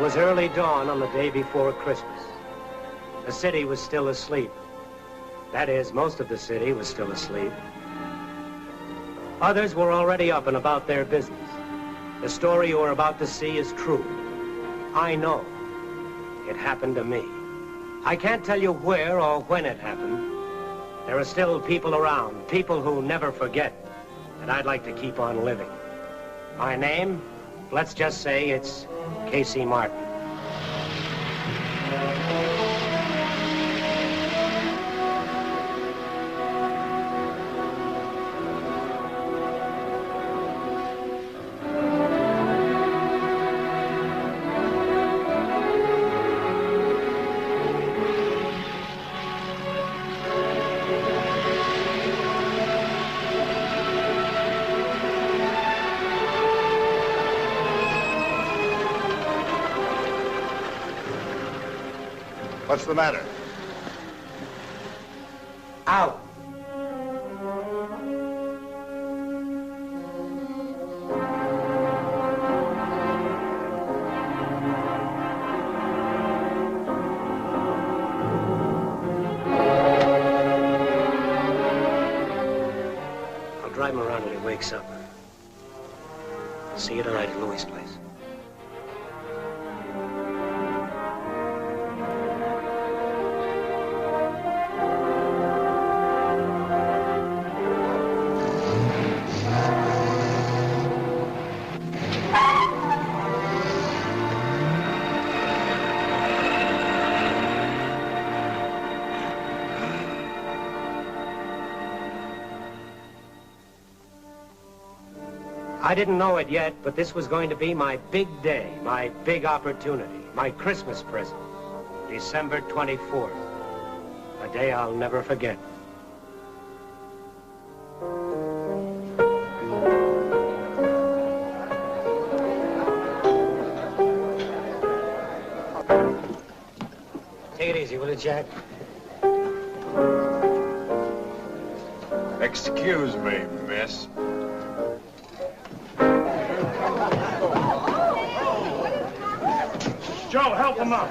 It was early dawn on the day before Christmas. The city was still asleep. That is, most of the city was still asleep. Others were already up and about their business. The story you are about to see is true. I know. It happened to me. I can't tell you where or when it happened. There are still people around, people who never forget, and I'd like to keep on living. My name, let's just say it's Casey Martin. What's the matter? Out. I'll drive him around till he wakes up. See you tonight at Louis' place. I didn't know it yet, but this was going to be my big day, my big opportunity, my Christmas present. December 24th, a day I'll never forget. Take it easy, will you, Jack? Excuse me, miss. Joe, help him out.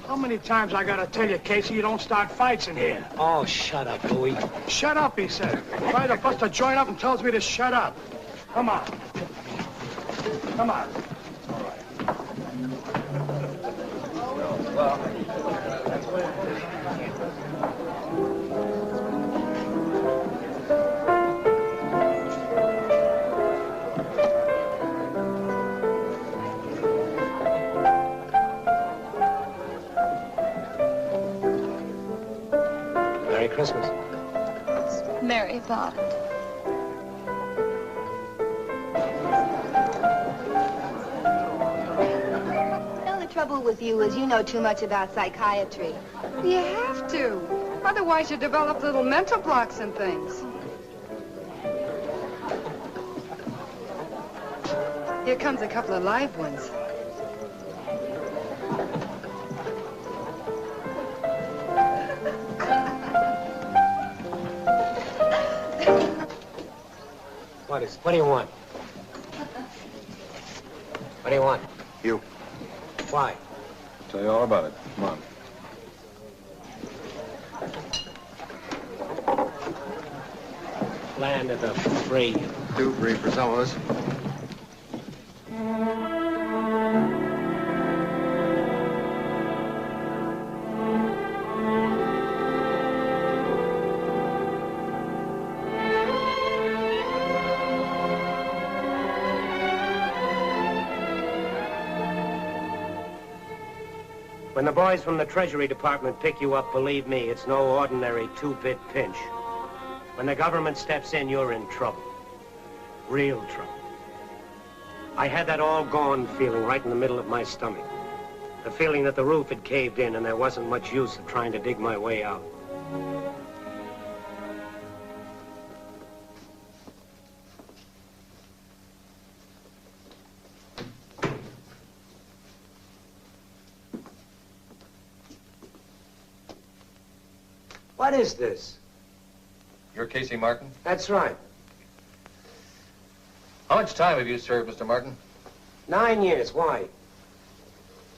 How many times I gotta tell you, Casey, you don't start fights in here? Oh, shut up, Louis. Shut up, he said. Try to bust a joint up and tells me to shut up. Come on. Come on. Merry Christmas. Merry thought. The trouble with you is you know too much about psychiatry. You have to. Otherwise you develop little mental blocks and things. Here comes a couple of live ones. What do you want? What do you want? You. Why? I'll tell you all about it. Come on. Land of the free. Too free for some of us. When the boys from the Treasury Department pick you up, believe me, it's no ordinary two-bit pinch. When the government steps in, you're in trouble. Real trouble. I had that all gone feeling right in the middle of my stomach. The feeling that the roof had caved in and there wasn't much use of trying to dig my way out. What is this? You're Casey Martin? That's right. How much time have you served, Mr. Martin? 9 years. Why?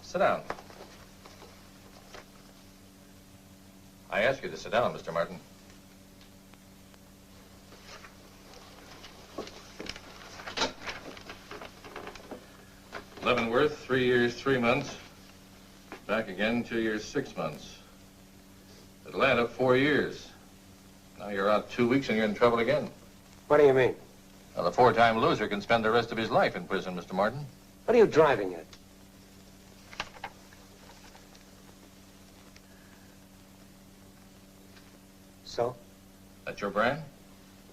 Sit down. I ask you to sit down, Mr. Martin. Leavenworth, 3 years, 3 months. Back again, 2 years, 6 months. Atlanta, 4 years. Now you're out 2 weeks and you're in trouble again. What do you mean? Now, the 4-time loser can spend the rest of his life in prison, Mr. Martin. What are you driving at? So? That's your brand?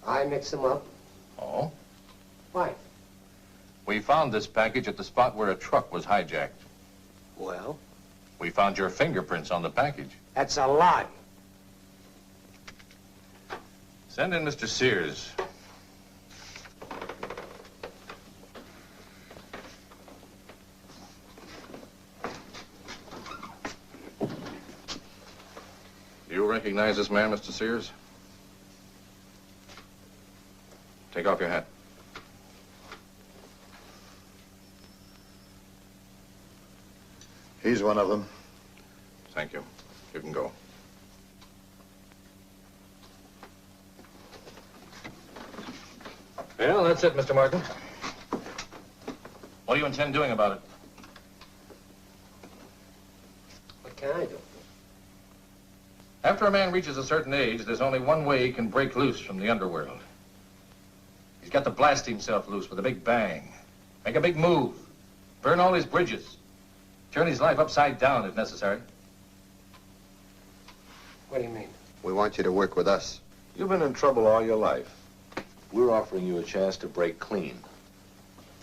I mix them up. Oh? Why? We found this package at the spot where a truck was hijacked. Well? We found your fingerprints on the package. That's a lie. Send in Mr. Sears. Do you recognize this man, Mr. Sears? Take off your hat. He's one of them. Thank you. You can go. Well, that's it, Mr. Martin. What do you intend doing about it? What can I do? After a man reaches a certain age, there's only one way he can break loose from the underworld. He's got to blast himself loose with a big bang. Make a big move. Burn all his bridges. Turn his life upside down if necessary. What do you mean? We want you to work with us. You've been in trouble all your life. We're offering you a chance to break clean.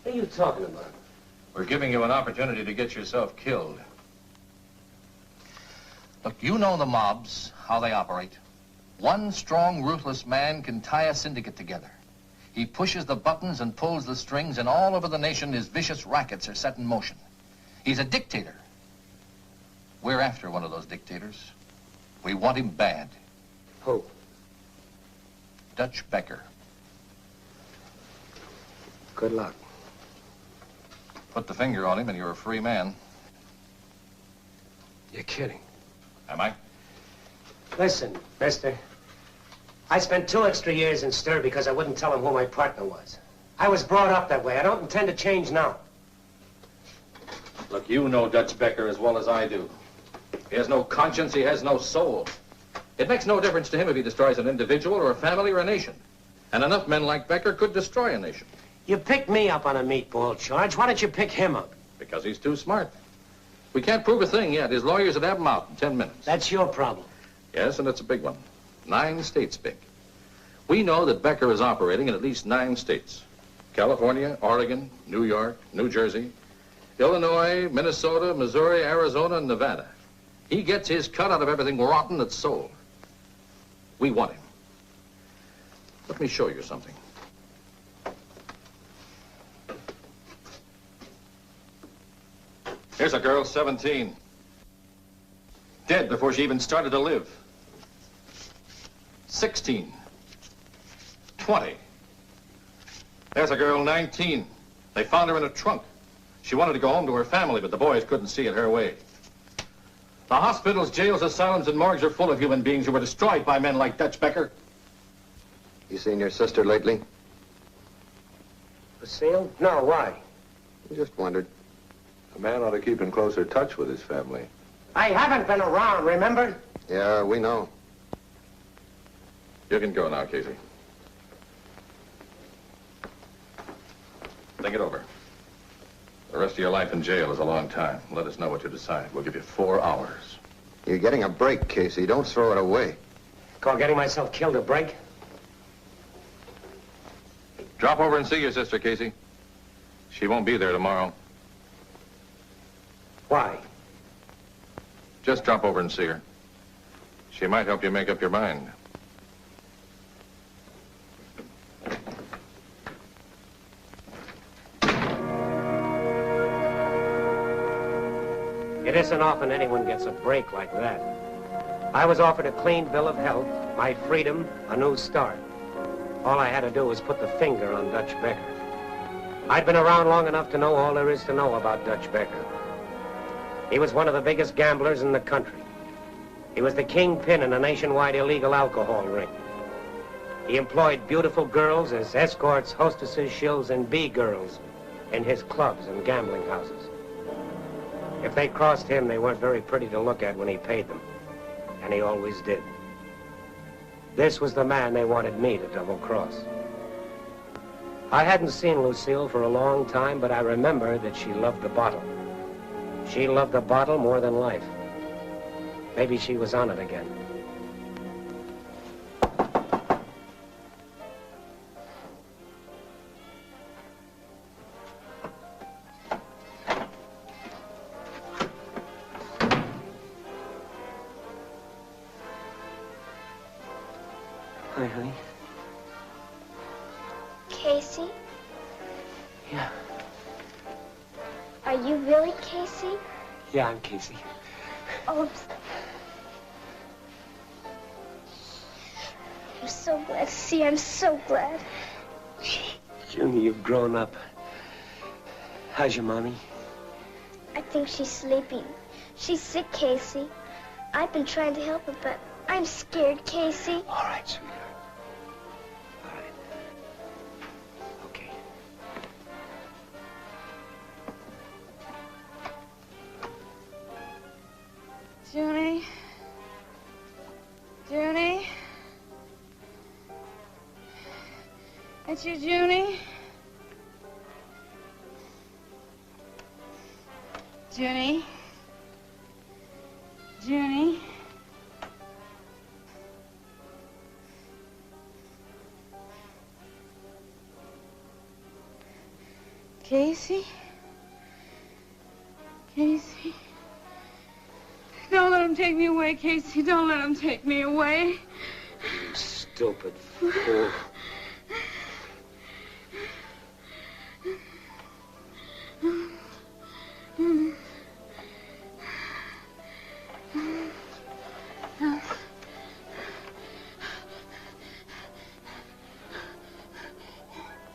What are you talking about? We're giving you an opportunity to get yourself killed. Look, you know the mobs, how they operate. One strong, ruthless man can tie a syndicate together. He pushes the buttons and pulls the strings, and all over the nation his vicious rackets are set in motion. He's a dictator. We're after one of those dictators. We want him bad. Who? Dutch Becker. Good luck. Put the finger on him and you're a free man. You're kidding. Am I? Listen, mister. I spent 2 extra years in stir because I wouldn't tell him who my partner was. I was brought up that way. I don't intend to change now. Look, you know Dutch Becker as well as I do. He has no conscience, he has no soul. It makes no difference to him if he destroys an individual or a family or a nation. And enough men like Becker could destroy a nation. You picked me up on a meatball charge. Why don't you pick him up? Because he's too smart. We can't prove a thing yet. His lawyers would have him out in 10 minutes. That's your problem. Yes, and it's a big one. 9 states big. We know that Becker is operating in at least 9 states. California, Oregon, New York, New Jersey, Illinois, Minnesota, Missouri, Arizona, and Nevada. He gets his cut out of everything rotten that's sold. We want him. Let me show you something. Here's a girl, 17. Dead before she even started to live. 16. 20. There's a girl, 19. They found her in a trunk. She wanted to go home to her family, but the boys couldn't see it her way. The hospitals, jails, asylums, and morgues are full of human beings who were destroyed by men like Dutch Becker. You seen your sister lately? Lucille? No, why? I just wondered. A man ought to keep in closer touch with his family. I haven't been around, remember? Yeah, we know. You can go now, Casey. Think it over. The rest of your life in jail is a long time. Let us know what you decide. We'll give you 4 hours. You're getting a break, Casey. Don't throw it away. Call getting myself killed a break? Drop over and see your sister, Casey. She won't be there tomorrow. Why? Just drop over and see her. She might help you make up your mind. It isn't often anyone gets a break like that. I was offered a clean bill of health, my freedom, a new start. All I had to do was put the finger on Dutch Becker. I'd been around long enough to know all there is to know about Dutch Becker. He was one of the biggest gamblers in the country. He was the kingpin in a nationwide illegal alcohol ring. He employed beautiful girls as escorts, hostesses, shills, and B-girls in his clubs and gambling houses. If they crossed him, they weren't very pretty to look at when he paid them. And he always did. This was the man they wanted me to double-cross. I hadn't seen Lucille for a long time, but I remember that she loved the bottle. She loved the bottle more than life. Maybe she was on it again. Hi, honey. Casey? Yeah. Are you really Casey? Yeah, I'm Casey. Oh, I'm so glad to see you. I'm so glad. Junior, you've grown up. How's your mommy? I think she's sleeping. She's sick, Casey. I've been trying to help her, but I'm scared, Casey. All right, sweetheart. All right. Okay. Junie? Junie? That's you, Junie? Junie? Junie? Casey? Casey? Don't let him take me away, Casey. Don't let him take me away. You stupid fool.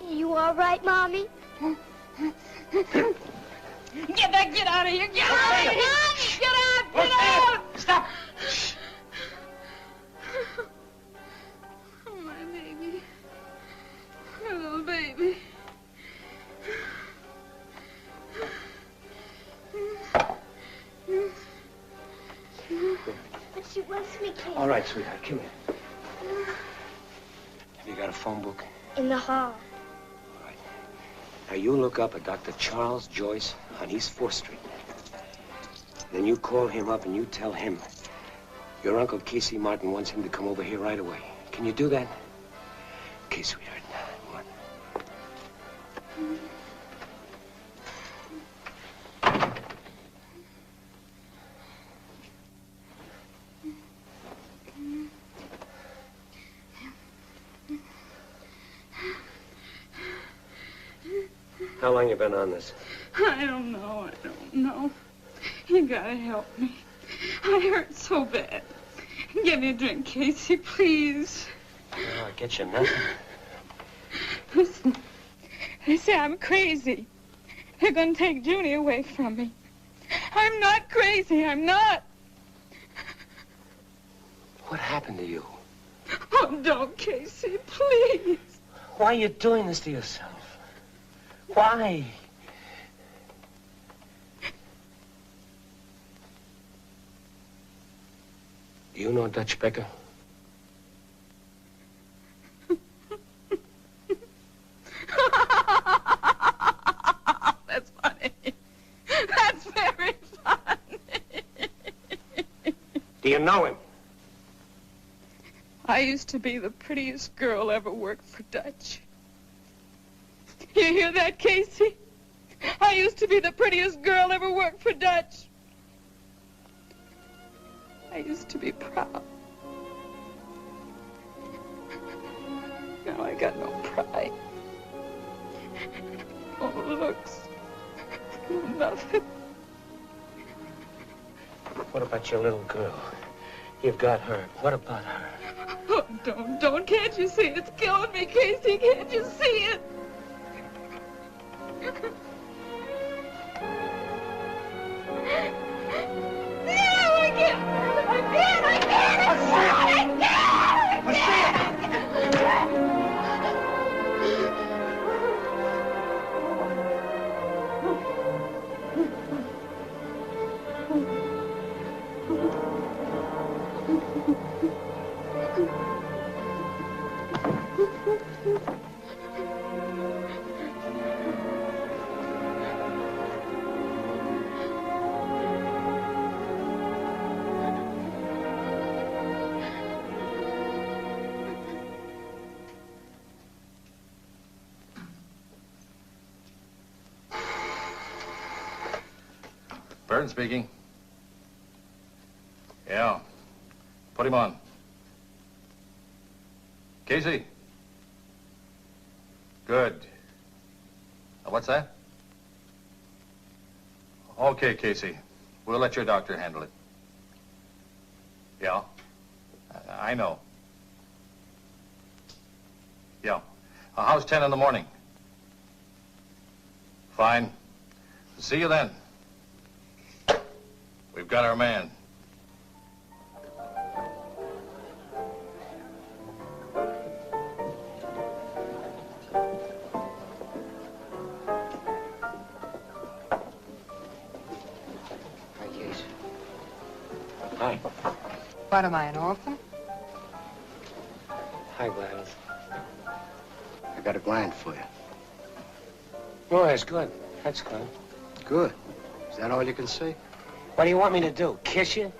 You all right, Mommy? Get out of here! Get out of here! Get out! Get out! Stop! Oh, my baby. My little baby. But she wants me, Casey. All right, sweetheart, come here. Have you got a phone book? In the hall. All right. Now, you look up a Dr. Charles Joyce on East 4th Street. Then you call him up and you tell him your Uncle Casey Martin wants him to come over here right away. Can you do that? Okay, sweetheart. Come on. How long you been on this? I don't know. You gotta help me. I hurt so bad. Give me a drink, Casey, please. I'll get you nothing. Listen, they say I'm crazy. They're gonna take Junie away from me. I'm not crazy, I'm not. What happened to you? Oh, don't, Casey, please. Why are you doing this to yourself? Why? Do you know Dutch Becker? That's funny. That's very funny. Do you know him? I used to be the prettiest girl ever worked for Dutch. You hear that, Casey? I used to be the prettiest girl ever worked for Dutch. I used to be proud. Now I got no pride. No looks. No nothing. What about your little girl? You've got her. What about her? Oh, don't. Can't you see? It's killing me, Casey. Can't you see it? Bird speaking. Yeah. Put him on. Casey? Good. What's that? Okay, Casey. We'll let your doctor handle it. Yeah. I know. Yeah. How's 10 in the morning? Fine. See you then. We've got our man. Hi, Case. Hi. What, am I, an orphan? Hi, Gladys. I got a gland for you. Oh, that's good. That's good. Good. Is that all you can say? What do you want me to do? Kiss you?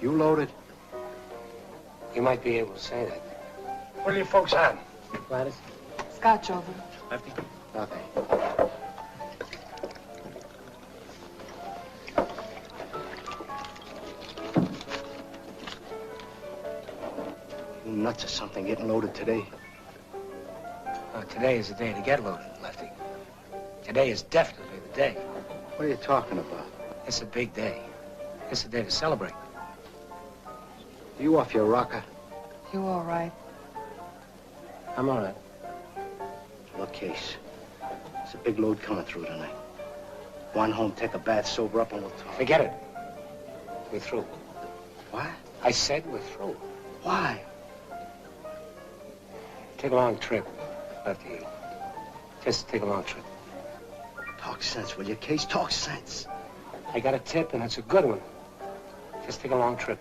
You loaded? You might be able to say that. What do you folks have? Gladys? Scotch over. Lefty? Nothing. You nuts or something getting loaded today? Today is the day to get loaded, Lefty. Today is definitely the day. What are you talking about? It's a big day. It's a day to celebrate. You off your rocker? You all right? I'm all right. Look, Case. There's a big load coming through tonight. Go on home, take a bath, sober up, and we'll talk. Forget it. We're through. What? I said we're through. Why? Take a long trip, Lefty. Just take a long trip. Talk sense, will you, Case? Talk sense. I got a tip, and it's a good one. Just take a long trip.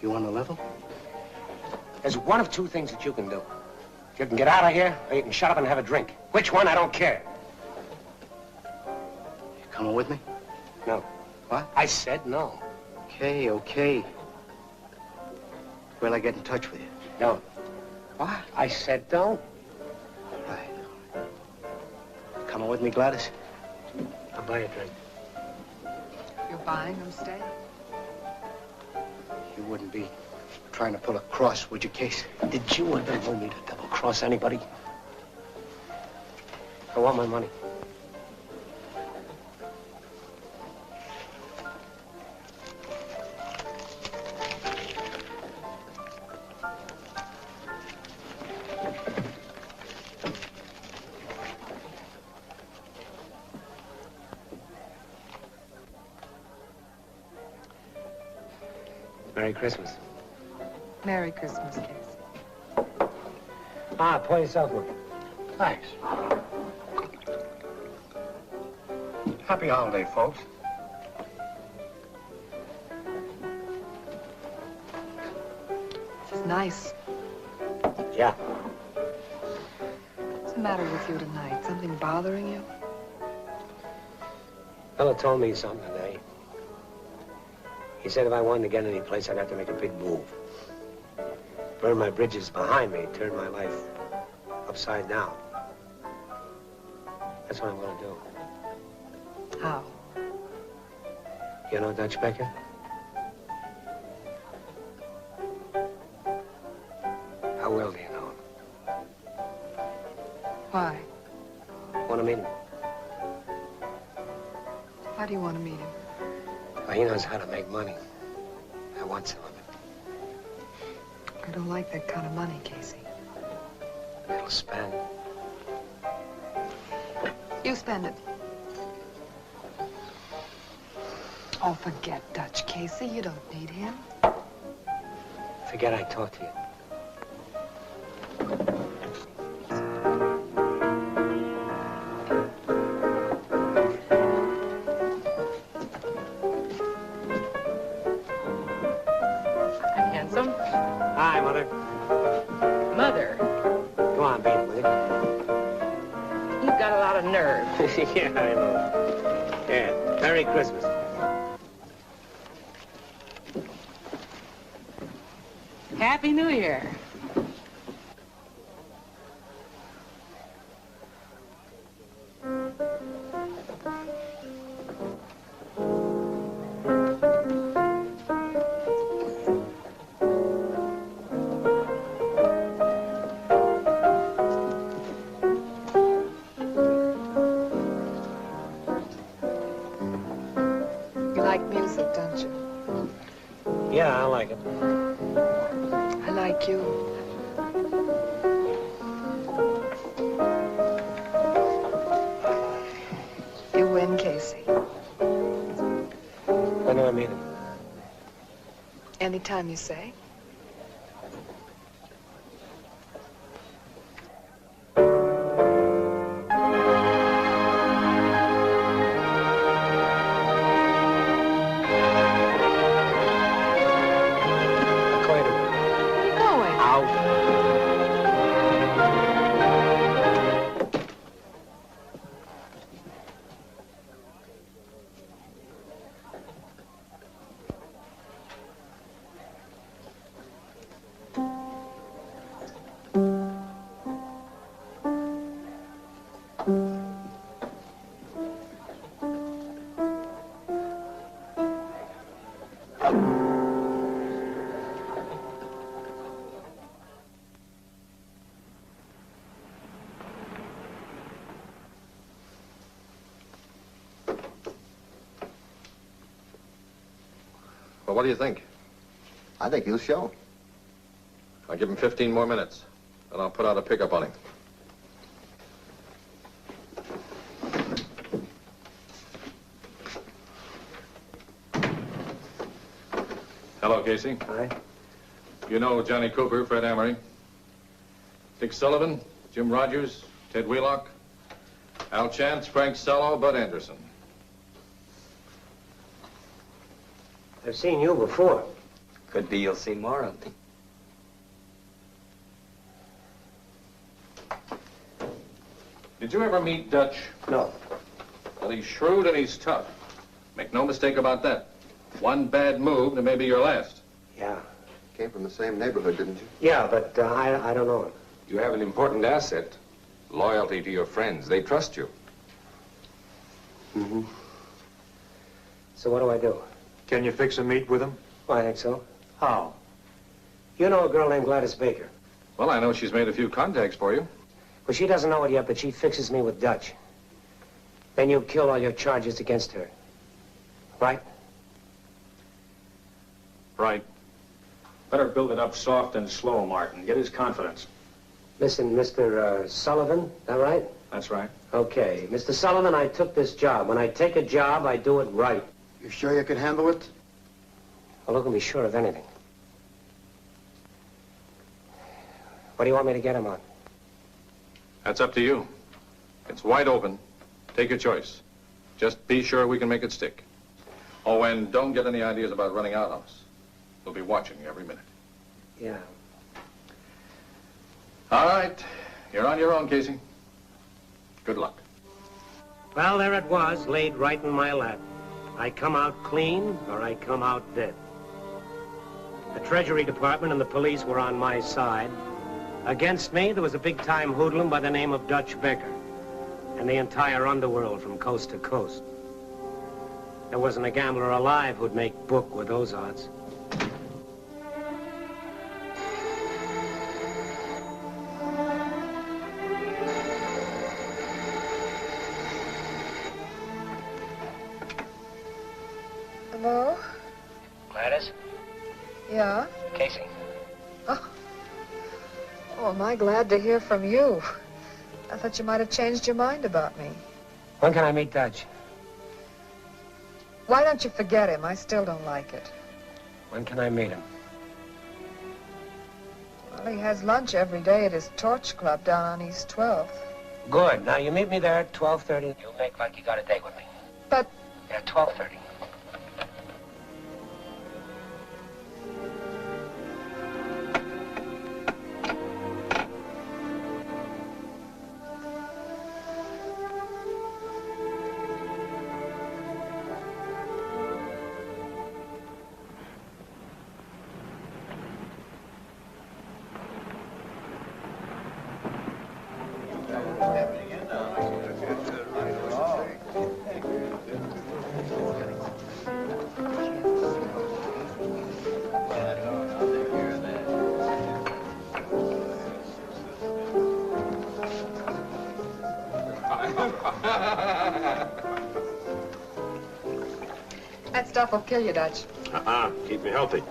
You on the level? There's one of two things that you can do. You can get out of here, or you can shut up and have a drink. Which one? I don't care. You coming with me? No. What? I said no. Okay, okay. Will I get in touch with you? No. What? I said don't. Right. Coming with me, Gladys? I'll buy you a drink. You're buying them stay? You wouldn't be trying to pull a cross, would you, Case? Did you ever want me to double-cross anybody? I want my money. Merry Christmas. Merry Christmas, Case. Pour yourself one. Thanks. Happy holiday, folks. This is nice. Yeah. What's the matter with you tonight? Something bothering you? Fella told me something today. He said if I wanted to get any place, I'd have to make a big move. Burn my bridges behind me, turn my life upside down. That's what I'm gonna do. How? You know Dutch Becker? How well do you know him? Why? Want to meet him? Why do you want to meet him? Well, he knows how to make money. I want some of it. I don't like that kind of money, Casey. It'll spend. You spend it. Oh, forget Dutch, Casey. You don't need him. Forget I talked to you. I'm handsome. Hi, Mother. Mother. Yeah, I know. Yeah, Merry Christmas. Happy New Year. You like music, don't you? Yeah, I like it. I like you. You win, Casey. When do I meet him? Anytime you say. Well, what do you think? I think he'll show. I'll give him 15 more minutes, and I'll put out a pickup on him. Hello, Casey. Hi. You know Johnny Cooper, Fred Amory, Dick Sullivan, Jim Rogers, Ted Wheelock, Al Chance, Frank Sello, Bud Anderson. I've seen you before. Could be you'll see more of me. Did you ever meet Dutch? No. Well, he's shrewd and he's tough. Make no mistake about that. One bad move, and it may be your last. Yeah. Came from the same neighborhood, didn't you? Yeah, but I don't know him. You have an important asset. Loyalty to your friends. They trust you. Mm-hmm. So what do I do? Can you fix a meet with him? Well, I think so. How? You know a girl named Gladys Baker? Well, I know she's made a few contacts for you. Well, she doesn't know it yet, but she fixes me with Dutch. Then you kill all your charges against her. Right? Right. Better build it up soft and slow, Martin. Get his confidence. Listen, Mr. Sullivan, that right? That's right. Okay. Mr. Sullivan, I took this job. When I take a job, I do it right. You sure you can handle it? Well, look at me sure of anything. What do you want me to get him on? That's up to you. It's wide open. Take your choice. Just be sure we can make it stick. Oh, and don't get any ideas about running out on us. We'll be watching you every minute. Yeah. All right. You're on your own, Casey. Good luck. Well, there it was, laid right in my lap. I come out clean, or I come out dead. The Treasury Department and the police were on my side. Against me, there was a big-time hoodlum by the name of Dutch Becker, and the entire underworld from coast to coast. There wasn't a gambler alive who'd make book with those odds. Hello? Gladys? Yeah? Casey? Oh, am I glad to hear from you. I thought you might have changed your mind about me. When can I meet Dutch? Why don't you forget him? I still don't like it. When can I meet him? Well, he has lunch every day at his Torch Club down on East 12th. Good. Now, you meet me there at 12:30. You make like you got a date with me. But... Yeah, 12:30. That stuff will kill you, Dutch. Keep me healthy.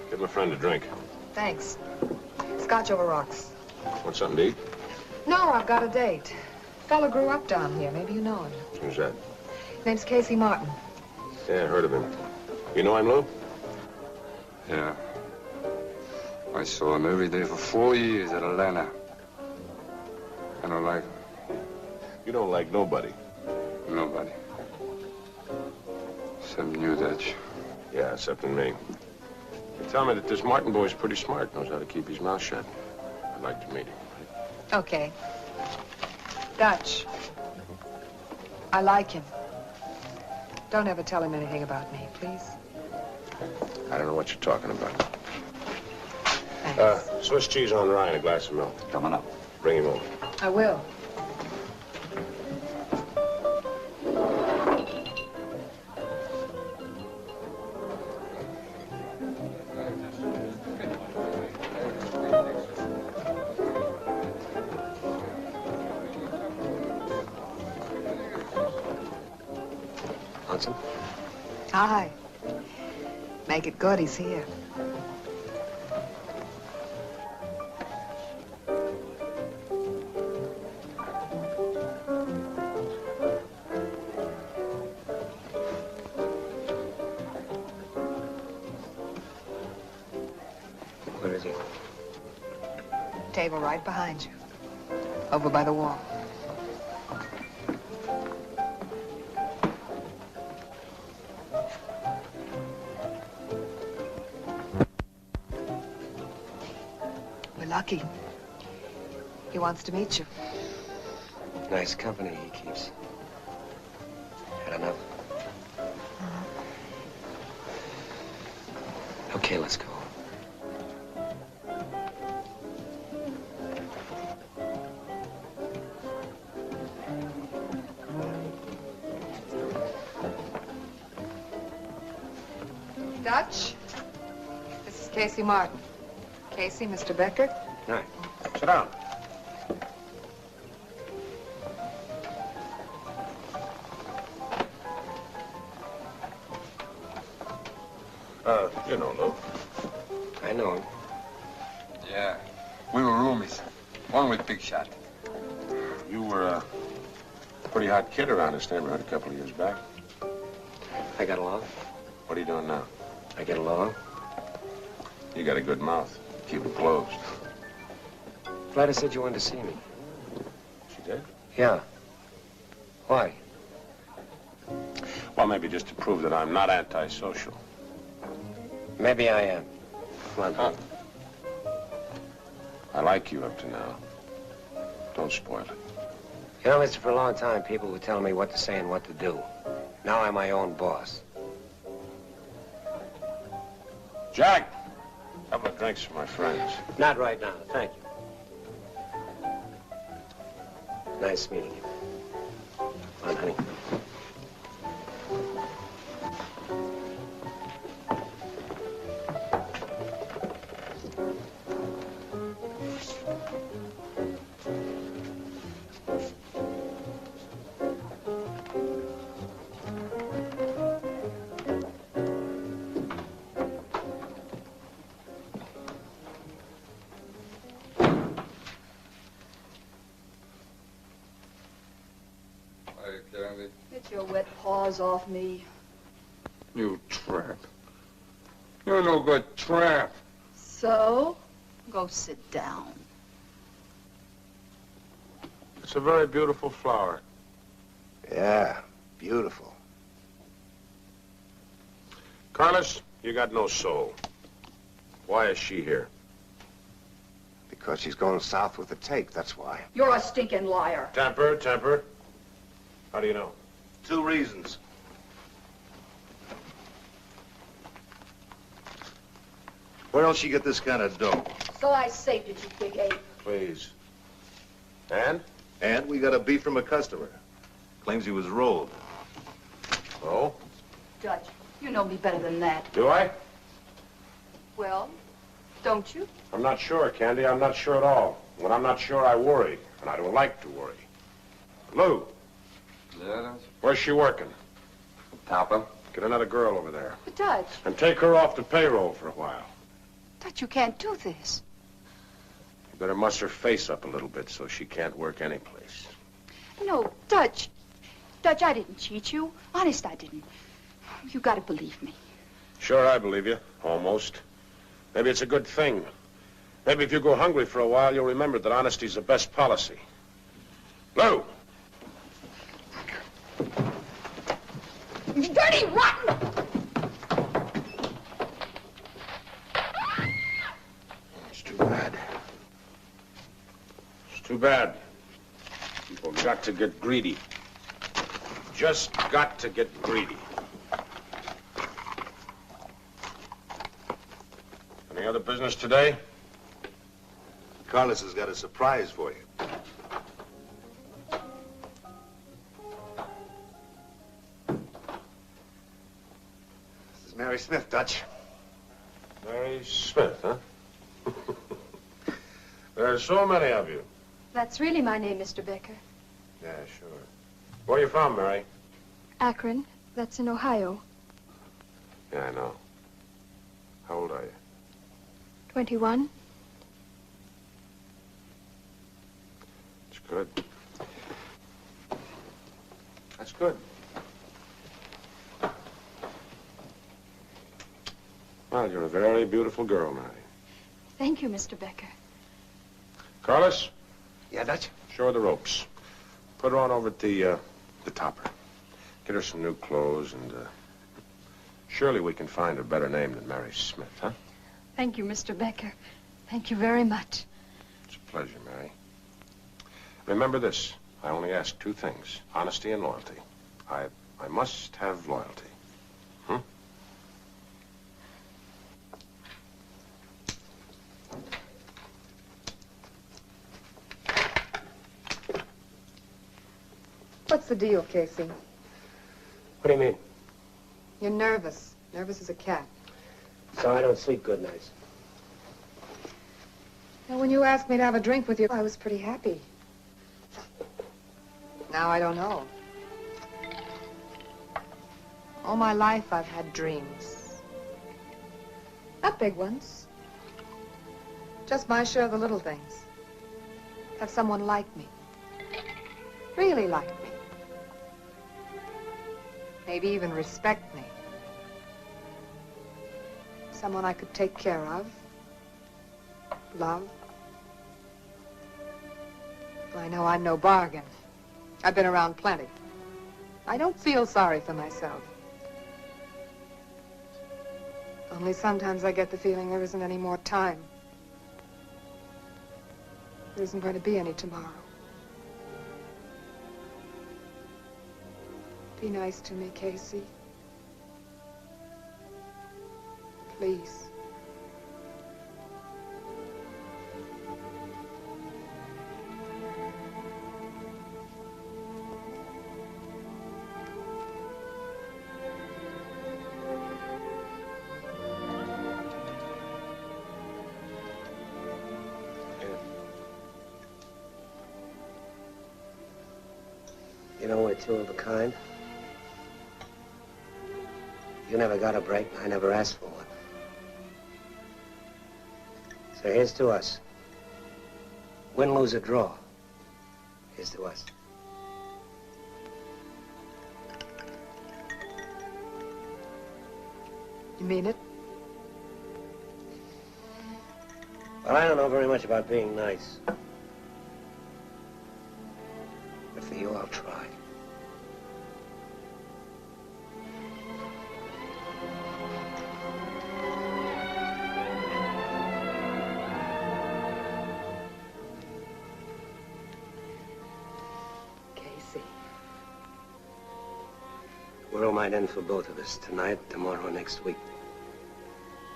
Give my friend a drink. Thanks. Scotch over rocks. Want something to eat? No, I've got a date. Fella grew up down here. Maybe you know him. Who's that? Name's Casey Martin. Yeah, I heard of him. You know him, Lou? Yeah. I saw him every day for 4 years at Atlanta. I don't like him. You don't like nobody? Nobody. Except you, Dutch. Yeah, except in me. They tell me that this Martin boy's pretty smart, knows how to keep his mouth shut. I'd like to meet him. Okay. Dutch. I like him. Don't ever tell him anything about me, please. I don't know what you're talking about. Thanks. Swiss cheese on rye and a glass of milk. Coming up. Bring him over. I will. Hudson? Hi. Make it good, he's here. Where is he? Table right behind you. Over by the wall. We're lucky. He wants to meet you. Nice company he keeps. Had enough? Okay, let's go. Dutch, this is Casey Martin. Casey, Mr. Becker. All right. Sit down. You know Lou. I know him. Yeah. We were roomies. One with Big Shot. You were a pretty hot kid around this neighborhood a couple of years back. I got along. What are you doing now? I get along. You got a good mouth. Keep it closed. Gladys said you wanted to see me. She did? Yeah. Why? Well, maybe just to prove that I'm not antisocial. Maybe I am. Come on, home. I like you up to now. Don't spoil it. You know, mister, for a long time, people were telling me what to say and what to do. Now I'm my own boss. Jack! A couple of drinks for my friends. Not right now, thank you. Nice meeting you. Come on, honey. Get your wet paws off me. You tramp. You're no good tramp. So? Go sit down. It's a very beautiful flower. Yeah, beautiful. Carlos, you got no soul. Why is she here? Because she's going south with the tape, that's why. You're a stinking liar. Temper, temper. How do you know? 2 reasons. Where else she get this kind of dough? So I saved it, you big ape. Please. And? And we got a beef from a customer. Claims he was rolled. Oh? Dutch, you know me better than that. Do I? Well, don't you? I'm not sure, Candy. I'm not sure at all. When I'm not sure, I worry. And I don't like to worry. Lou. Yeah, Where's she working? Topper. Get another girl over there. But, Dutch. And take her off the payroll for a while. Dutch, you can't do this. You better muss her face up a little bit so she can't work any place. No, Dutch. Dutch, I didn't cheat you. Honest, I didn't. You gotta believe me. Sure, I believe you. Almost. Maybe it's a good thing. Maybe if you go hungry for a while, you'll remember that honesty's the best policy. Lou! You dirty, rotten! It's too bad. It's too bad. People got to get greedy. Just got to get greedy. Any other business today? Carlos has got a surprise for you. This is Mary Smith, Dutch. Mary Smith, huh? There are so many of you. That's really my name, Mr. Becker. Yeah, sure. Where are you from, Mary? Akron. That's in Ohio. Yeah, I know. How old are you? 21. That's good. That's good. Well, you're a very beautiful girl, Mary. Thank you, Mr. Becker. Carlos? Yeah, Dutch? Show her the ropes. Put her on over at the topper. Get her some new clothes and, surely we can find a better name than Mary Smith, huh? Thank you, Mr. Becker. Thank you very much. It's a pleasure, Mary. Remember this. I only ask two things. Honesty and loyalty. I must have loyalty. Hmm? What's the deal, Casey? What do you mean? You're nervous. Nervous as a cat. So I don't sleep good nights. Now, when you asked me to have a drink with you, I was pretty happy. Now I don't know. All my life I've had dreams. Not big ones. Just my share of the little things. Have someone like me. Really like me. Maybe even respect me. Someone I could take care of. Love. I know I'm no bargain. I've been around plenty. I don't feel sorry for myself. Only sometimes I get the feeling there isn't any more time. There isn't going to be any tomorrow. Be nice to me, Casey. Please. You know, we're two of a kind. You never got a break, and I never asked for one. So here's to us. Win, lose, or draw. Here's to us. You mean it? Well, I don't know very much about being nice. But for you, I'll try. World might end for both of us. Tonight, tomorrow, next week.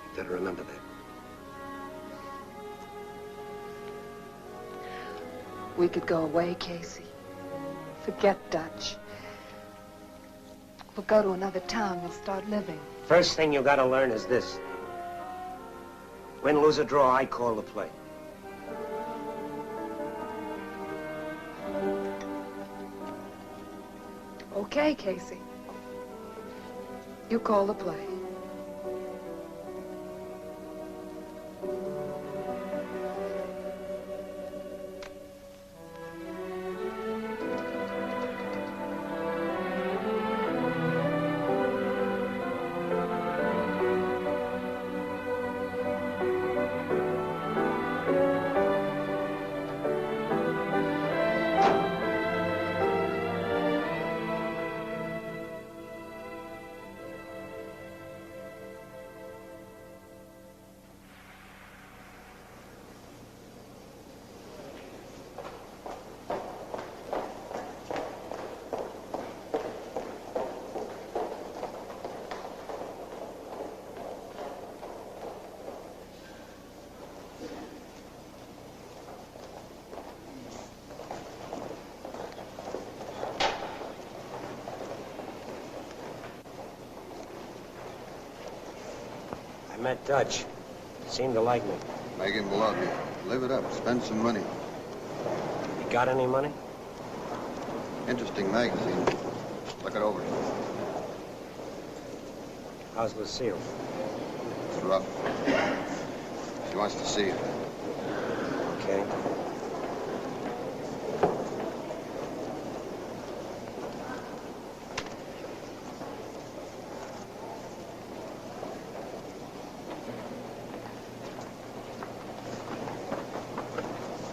You better remember that. We could go away, Casey. Forget Dutch. We'll go to another town. We'll start living. First thing you gotta learn is this. Win, lose, or draw, I call the play. Okay, Casey. You call the play. I met Dutch. Seemed to like me. Make him love you. Live it up. Spend some money. You got any money? Interesting magazine. Look it over. How's Lucille? It's rough. She wants to see you. Okay.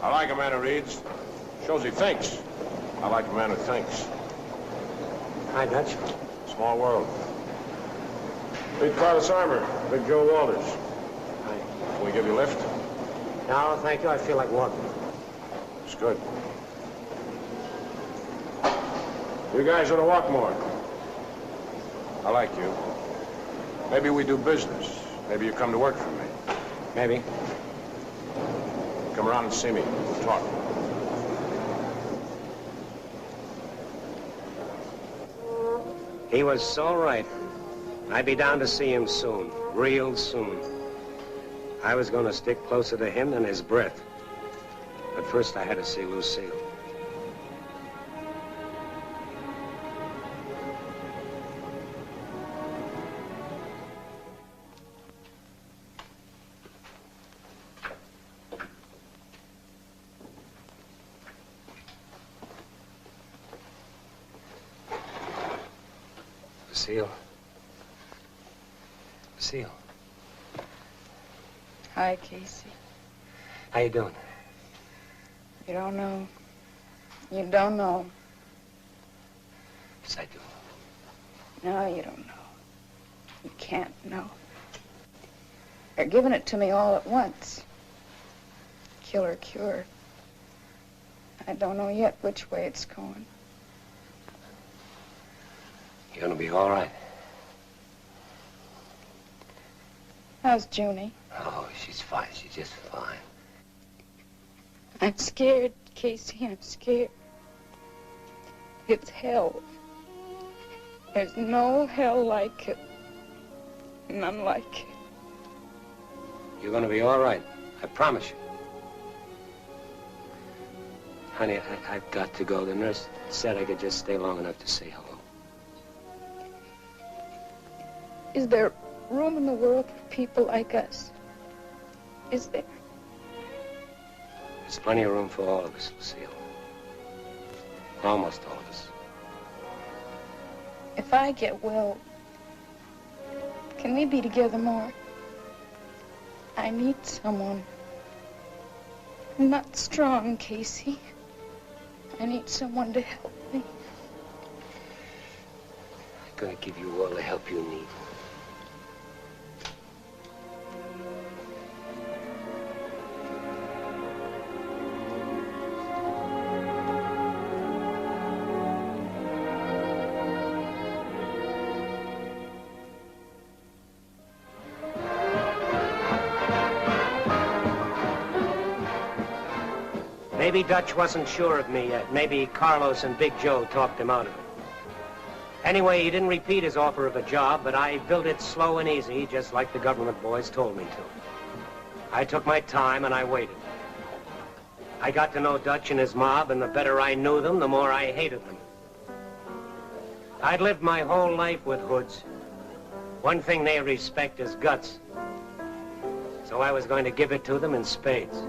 I like a man who reads. Shows he thinks. I like a man who thinks. Hi, Dutch. Small world. Meet Carlos Armour, Big Joe Walters. Hi. Can we give you a lift? No, thank you. I feel like walking. It's good. You guys ought to walk more. I like you. Maybe we do business. Maybe you come to work for me. Maybe. Come around and see me. We'll talk. He was so right. I'd be down to see him soon. Real soon. I was going to stick closer to him than his breath. But first I had to see Lucille. Lucille. Lucille. Hi, Casey. How you doing? You don't know. You don't know. Yes, I do. No, you don't know. You can't know. They're giving it to me all at once. Kill or cure. I don't know yet which way it's going. You're gonna be all right. How's Junie? Oh, she's fine. She's just fine. I'm scared, Casey. I'm scared. It's hell. There's no hell like it. None like it. You're gonna be all right. I promise you. Honey, I've got to go. The nurse said I could just stay long enough to say hello. Is there room in the world for people like us? Is there? There's plenty of room for all of us, Lucille. Almost all of us. If I get well, can we be together more? I need someone. I'm not strong, Casey. I need someone to help me. I'm gonna give you all the help you need. Maybe Dutch wasn't sure of me yet. Maybe Carlos and Big Joe talked him out of it. Anyway, he didn't repeat his offer of a job, but I built it slow and easy, just like the government boys told me to. I took my time and I waited. I got to know Dutch and his mob, and the better I knew them, the more I hated them. I'd lived my whole life with hoods. One thing they respect is guts. So I was going to give it to them in spades.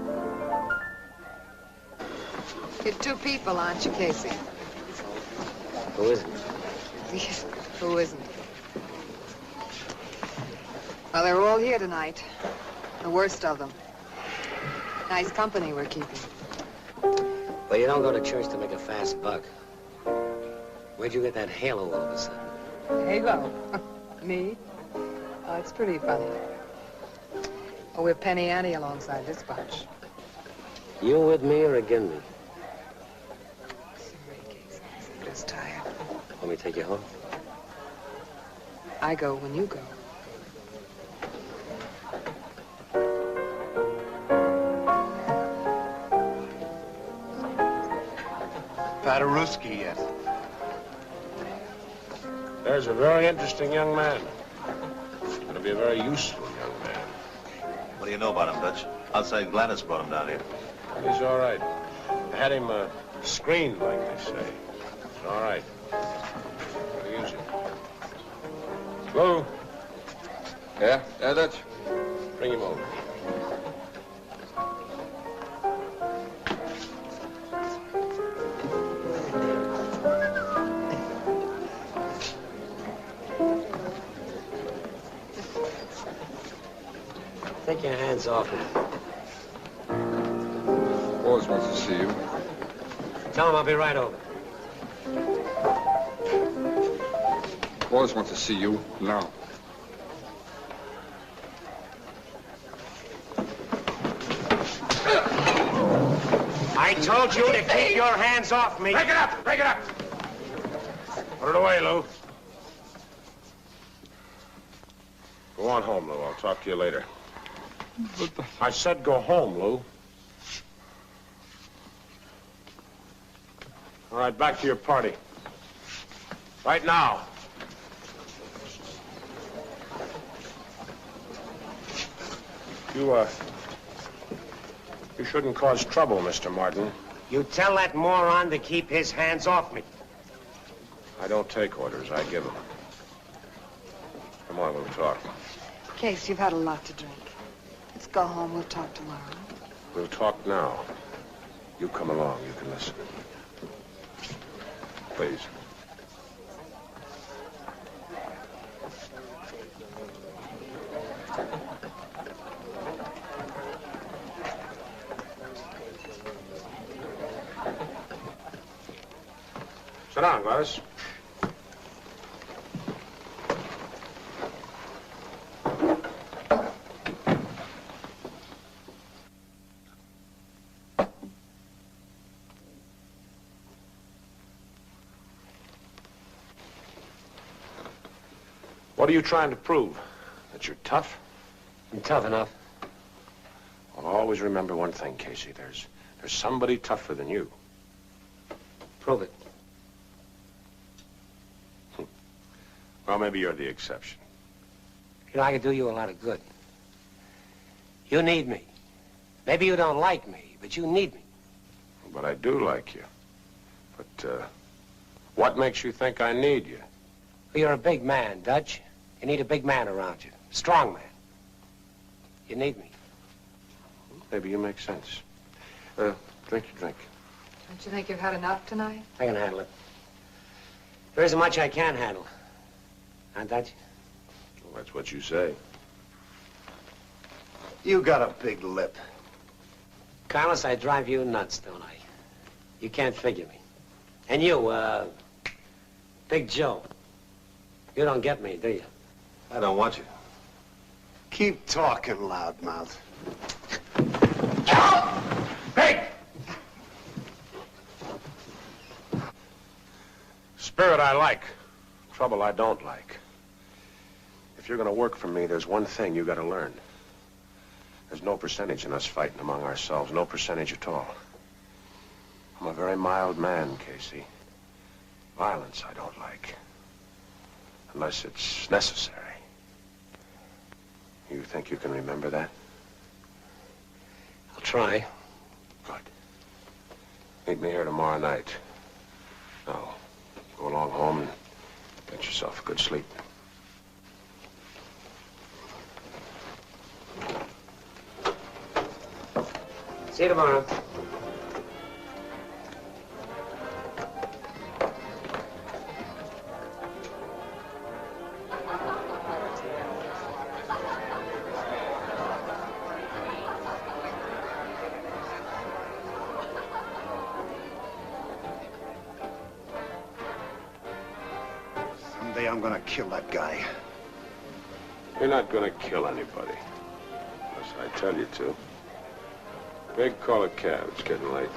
You're two people, aren't you, Casey? Who isn't? Who isn't? Well, they're all here tonight. The worst of them. Nice company we're keeping. Well, you don't go to church to make a fast buck. Where'd you get that halo all of a sudden? Halo? Me? Oh, it's pretty funny. Oh, we're Penny Annie alongside this bunch. You with me or against me? Sorry, Casey. I'm just tired. Want me to take you home? I go when you go. Paderewski, yes. There's a very interesting young man. Going to be a very useful young man. What do you know about him, Dutch? Outside Gladys brought him down here. He's all right. I had him screened, like they say. He's all right. I'll use it. Lou? Yeah? Yeah, Dutch? Bring him over. Take your hands off him. Forrest wants to see you. Tell him I'll be right over. Forrest wants to see you now. I told you to keep your hands off me. Break it up! Break it up! Put it away, Lou. Go on home, Lou. I'll talk to you later. I said go home, Lou. All right, back to your party. Right now. You shouldn't cause trouble, Mr. Martin. You tell that moron to keep his hands off me. I don't take orders. I give them. Come on, we'll talk. Case, you've had a lot to drink. Let's go home. We'll talk tomorrow. We'll talk now. You come along. You can listen. Please. Sit down, Gladys. What are you trying to prove? That you're tough? I'm tough enough. Well, always remember one thing, Casey. There's somebody tougher than you. Prove it. Well, maybe you're the exception. You know, I could do you a lot of good. You need me. Maybe you don't like me, but you need me. But I do like you. But, what makes you think I need you? Well, you're a big man, Dutch. You need a big man around you. A strong man. You need me. Maybe you make sense. Drink your drink. Don't you think you've had enough tonight? I can handle it. There isn't much I can't handle. Huh, Dutch? Well, that's what you say. You got a big lip. Carlos, I drive you nuts, don't I? You can't figure me. And you, Big Joe. You don't get me, do you? I don't want you. Keep talking, loudmouth. Hey! Spirit I like. Trouble I don't like. If you're gonna work for me, there's one thing you gotta learn. There's no percentage in us fighting among ourselves. No percentage at all. I'm a very mild man, Casey. Violence I don't like. Unless it's necessary. You think you can remember that? I'll try. Good. Meet me here tomorrow night. Now, go along home and get yourself a good sleep. See you tomorrow. Someday I'm gonna kill that guy. You're not gonna kill anybody. Unless I tell you to. Big, call a cab. It's getting late.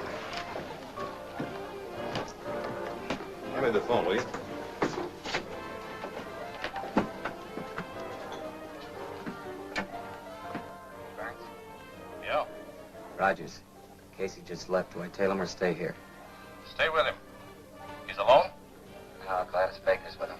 Hand me the phone, will you? Yeah. Rogers. Casey just left. Do I tail him or stay here? Stay with him. He's alone? No, Gladys Baker's with him.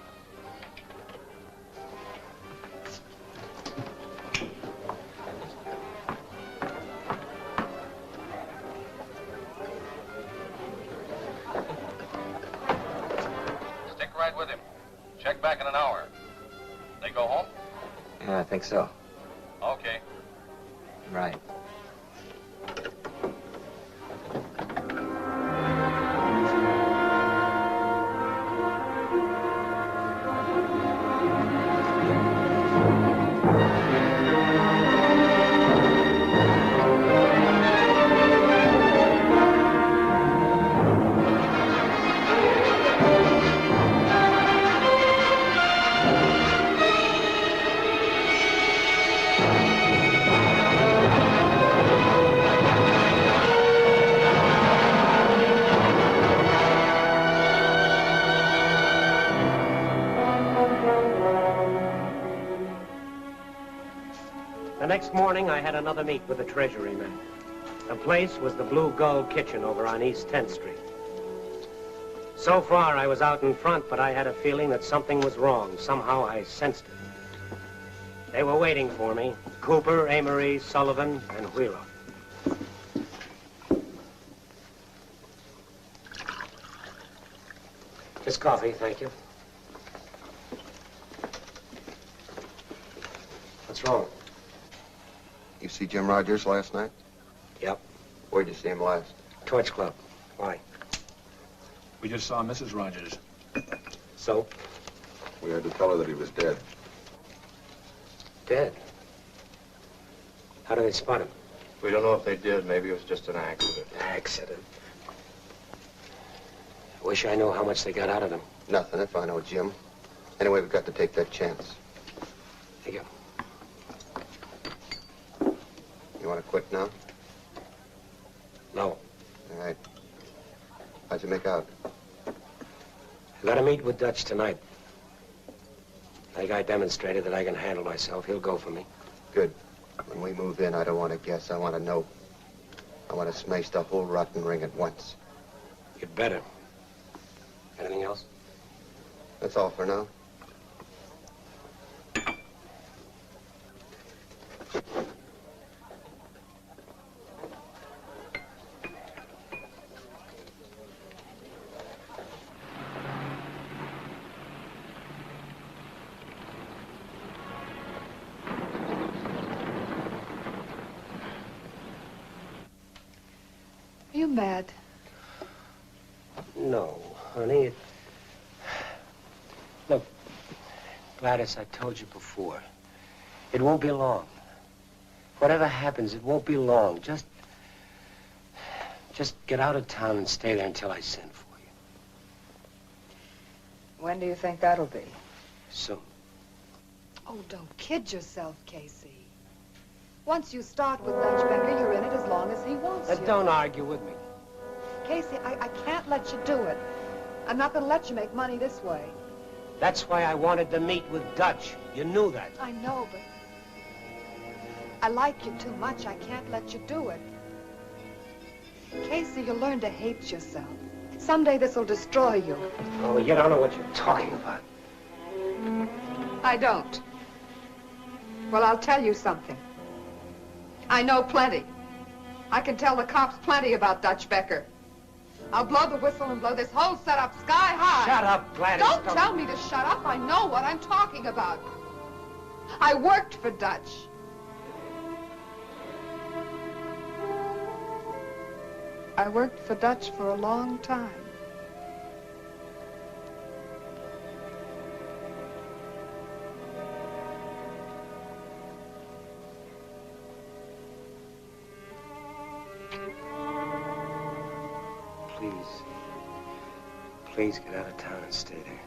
Stick right with him. Check back in an hour. They go home? Yeah, I think so. Okay. Right. The next morning, I had another meet with the Treasury man. The place was the Blue Gull Kitchen over on East 10th Street. So far, I was out in front, but I had a feeling that something was wrong. Somehow, I sensed it. They were waiting for me. Cooper, Amory, Sullivan, and Wheeler. Just coffee, thank you. What's wrong? You see Jim Rogers last night? Yep. Where'd you see him last? Torch Club. Why? We just saw Mrs. Rogers. So? We heard to tell her that he was dead. Dead? How did they spot him? We don't know if they did. Maybe it was just an accident. Accident? I wish I knew how much they got out of him. Nothing, if I know Jim. Anyway, we've got to take that chance. Thank you. You want to quit now? No. All right. How'd you make out? I got to meet with Dutch tonight. That guy demonstrated that I can handle myself. He'll go for me. Good. When we move in, I don't want to guess. I want to know. I want to smash the whole rotten ring at once. You'd better. Anything else? That's all for now. Are you mad? No, honey. Look, Gladys, I told you before. It won't be long. Whatever happens, it won't be long. Just get out of town and stay there until I send for you. When do you think that'll be? Soon. Oh, don't kid yourself, Casey. Once you start with Dutch Becker, you're in it as long as he wants you. Don't argue with me. Casey, I can't let you do it. I'm not going to let you make money this way. That's why I wanted to meet with Dutch. You knew that. I know, but I like you too much. I can't let you do it. Casey, you'll learn to hate yourself. Someday this will destroy you. Oh, you don't know what you're talking about. I don't. Well, I'll tell you something. I know plenty. I can tell the cops plenty about Dutch Becker. I'll blow the whistle and blow this whole setup sky high. Shut up, Gladys. Don't tell me to shut up. I know what I'm talking about. I worked for Dutch. I worked for Dutch for a long time. Please get out of town and stay there.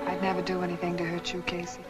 I'd never do anything to hurt you, Casey.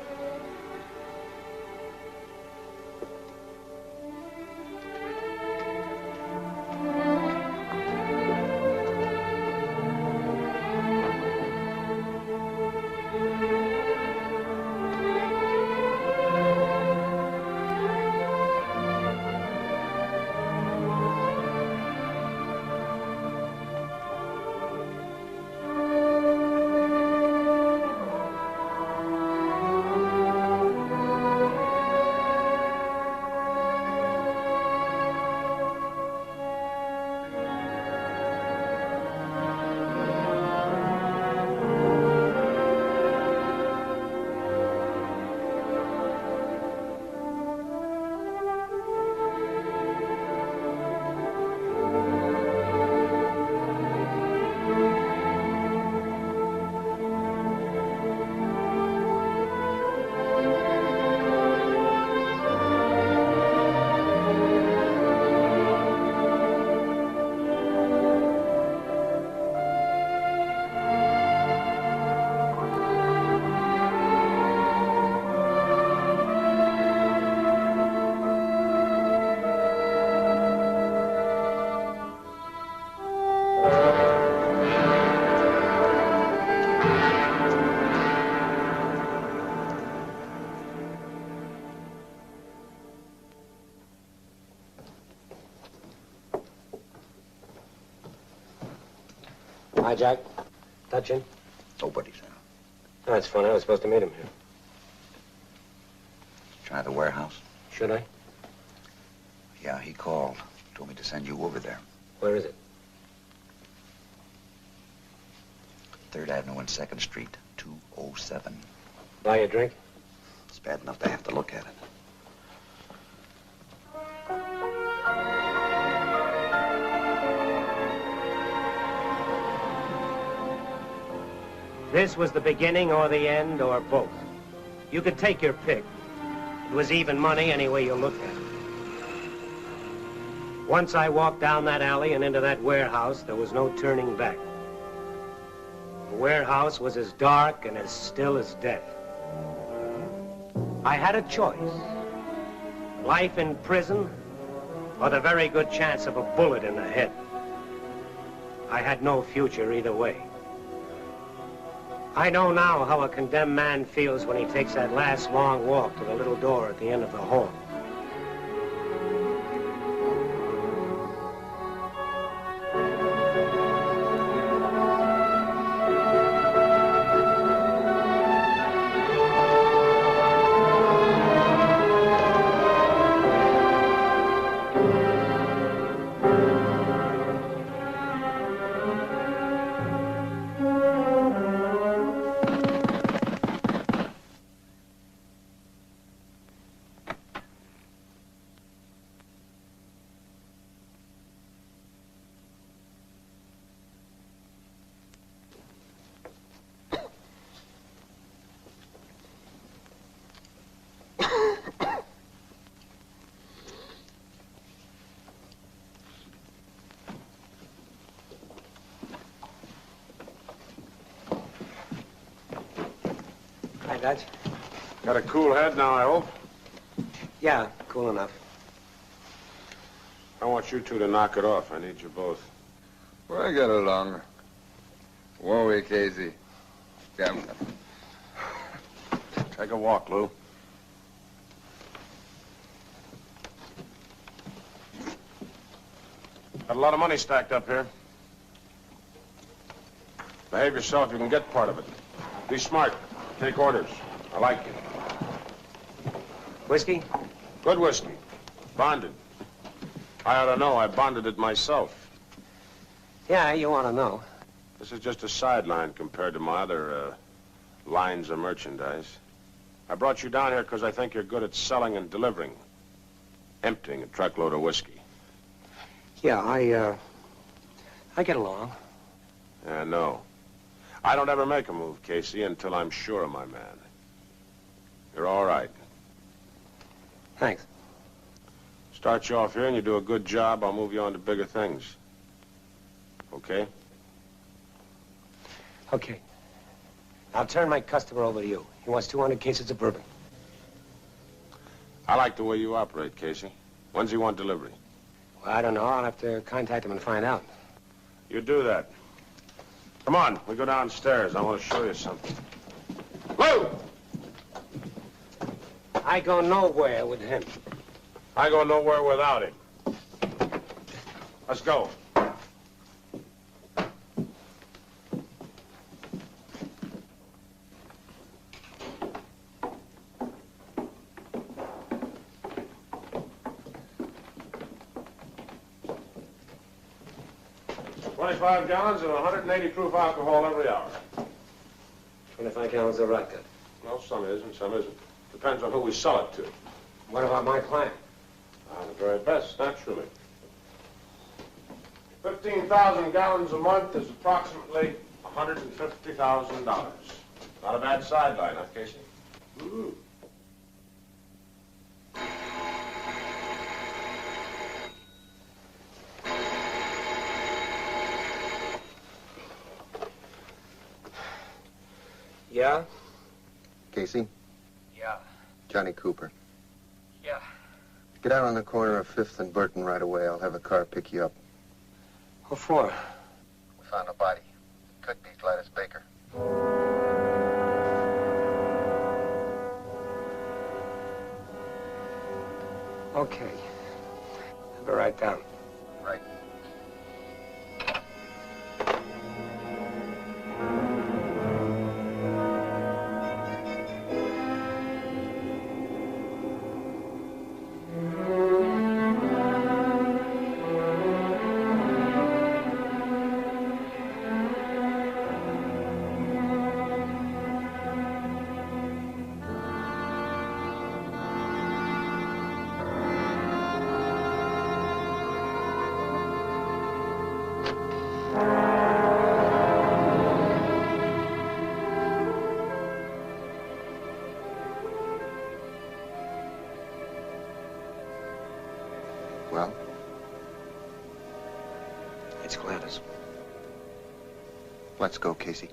Hi, Jack. Dutch in? Nobody's in. Oh, that's funny. I was supposed to meet him here. Try the warehouse? Should I? Yeah, he called. Told me to send you over there. Where is it? 3rd Avenue and 2nd Street, 207. Buy you a drink? It's bad enough to have to look at it. This was the beginning or the end or both. You could take your pick. It was even money any way you looked at it. Once I walked down that alley and into that warehouse, there was no turning back. The warehouse was as dark and as still as death. I had a choice. Life in prison or the very good chance of a bullet in the head. I had no future either way. I know now how a condemned man feels when he takes that last long walk to the little door at the end of the hall. Hi, Dutch. Got a cool head now, I hope? Yeah, cool enough. I want you two to knock it off. I need you both. We'll get along. Won't we, Casey? Come. Take a walk, Lou. Got a lot of money stacked up here. Behave yourself, you can get part of it. Be smart. Take orders. I like you. Whiskey? Good whiskey. Bonded. I ought to know. I bonded it myself. Yeah, you want to know. This is just a sideline compared to my other lines of merchandise. I brought you down here because I think you're good at selling and delivering. Emptying a truckload of whiskey. Yeah, I get along. Yeah, no. I don't ever make a move, Casey, until I'm sure of my man. You're all right. Thanks. Start you off here and you do a good job, I'll move you on to bigger things. Okay? Okay. I'll turn my customer over to you. He wants 200 cases of bourbon. I like the way you operate, Casey. When's he want delivery? Well, I don't know. I'll have to contact him and find out. You do that. Come on, we go downstairs. I want to show you something. Whoa! I go nowhere with him. I go nowhere without him. Let's go. $25 gallons of 180 proof alcohol every hour. 25 gallons of vodka. Well, some is and some isn't. Depends on who we sell it to. What about my client? The very best, naturally. 15,000 gallons a month is approximately $150,000. Not a bad sideline, huh, Casey? Ooh. Yeah? Casey? Yeah. Johnny Cooper. Yeah. Get out on the corner of 5th and Burton right away. I'll have a car pick you up. What for? We found a body. Could be Gladys Baker. Okay. Have it right down. Right. Well? It's Gladys. Let's go, Casey.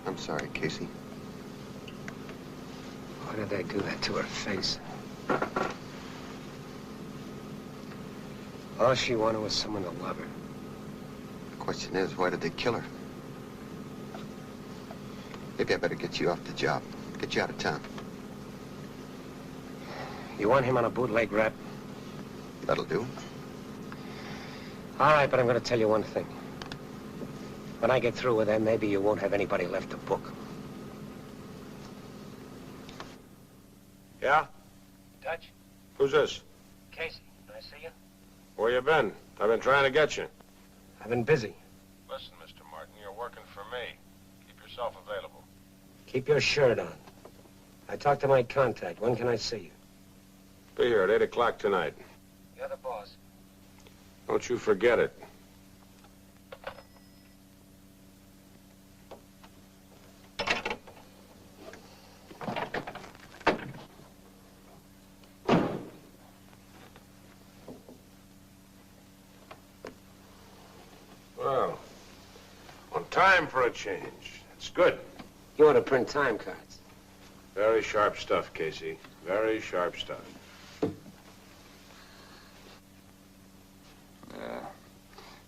I'm sorry, Casey. Why did they do that to her face? All she wanted was someone to love her. The question is, why did they kill her? Maybe I better get you off the job. Get you out of town. You want him on a bootleg rap? That'll do. All right, but I'm going to tell you one thing. When I get through with them, maybe you won't have anybody left to book. Yeah? Dutch? Who's this? Casey, can I see you? Where you been? I've been trying to get you. I've been busy. Listen, Mr. Martin, you're working for me. Keep yourself available. Keep your shirt on. I talked to my contact. When can I see you? Be here at 8 o'clock tonight. You're the boss. Don't you forget it. Well, on time for a change. It's good. You want to print time cards? Very sharp stuff, Casey. Very sharp stuff. Yeah.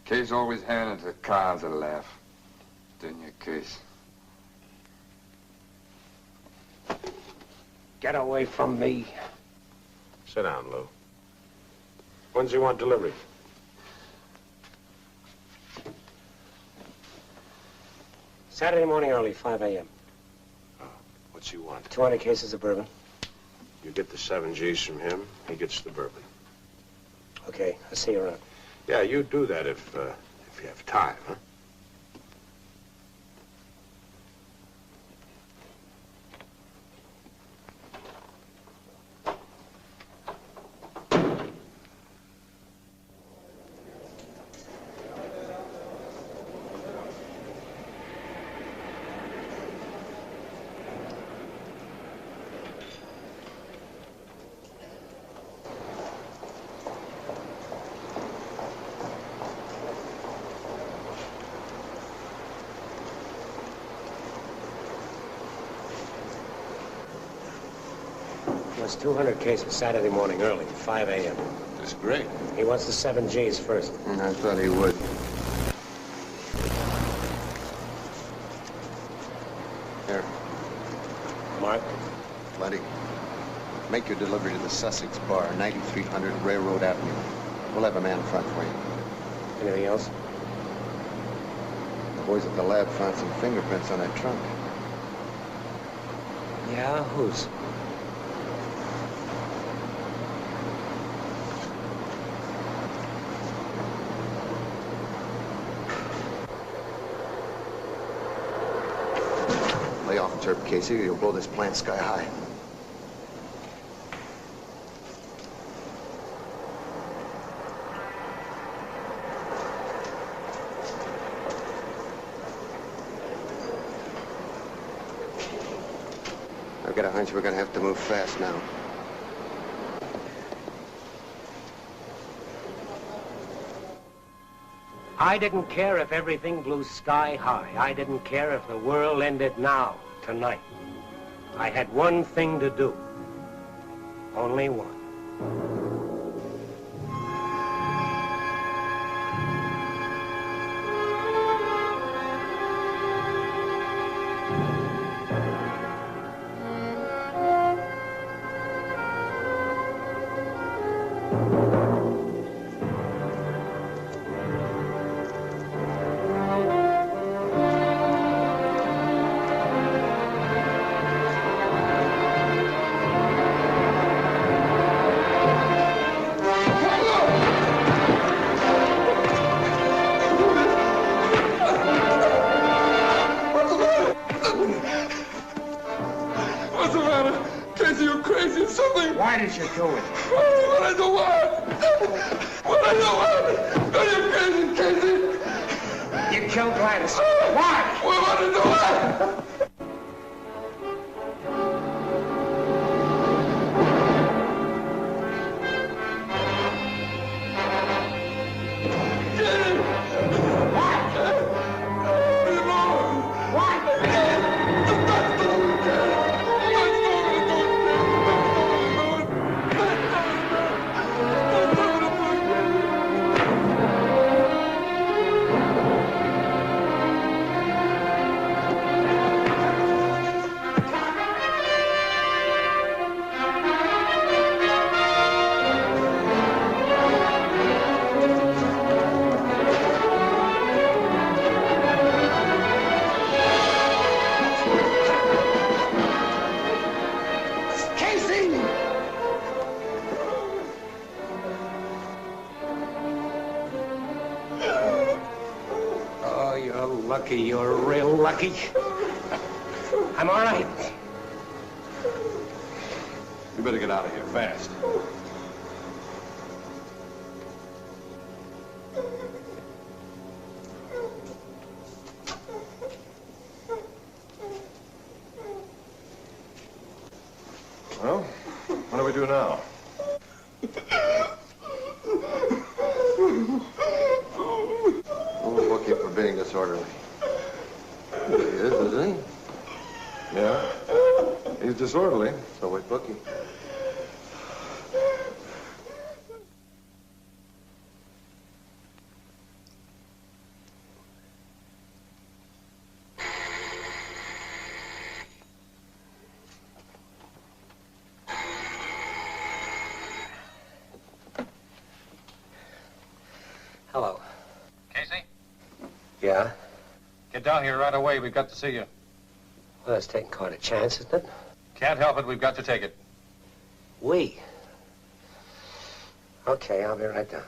Case always handed the cards a laugh. Didn't you, Case? Get away from me. Sit down, Lou. When's he want delivery? Saturday morning early, 5 a.m. What's he want? 200 cases of bourbon. You get the 7 G's from him, he gets the bourbon. Okay, I'll see you around. Yeah, you do that if you have time, huh? It's 200 cases Saturday morning early, 5 a.m. That's great. He wants the 7 G's first. I thought he would. Here. Mark? Plenty. Make your delivery to the Sussex Bar, 9300 Railroad Avenue. We'll have a man front for you. Anything else? The boys at the lab found some fingerprints on that trunk. Yeah, whose? Lay off, Turp, Casey, or you'll blow this plant sky high. I've got a hunch we're gonna have to move fast now. I didn't care if everything blew sky high. I didn't care if the world ended now, tonight. I had one thing to do. Only one. What's the matter? Casey, you crazy or something? Why did you do it? What I do what? What I do what? Are you crazy, Casey? You killed Gladys. Why? What I do what? You're real lucky. I'm all right. You better get out of here fast. Well, what do we do now? We'll book you for being disorderly. He is, isn't he? Yeah? He's disorderly. So we book you. Yeah? Get down here right away. We've got to see you. Well, that's taking quite a chance, isn't it? Can't help it. We've got to take it. We? Okay, I'll be right down.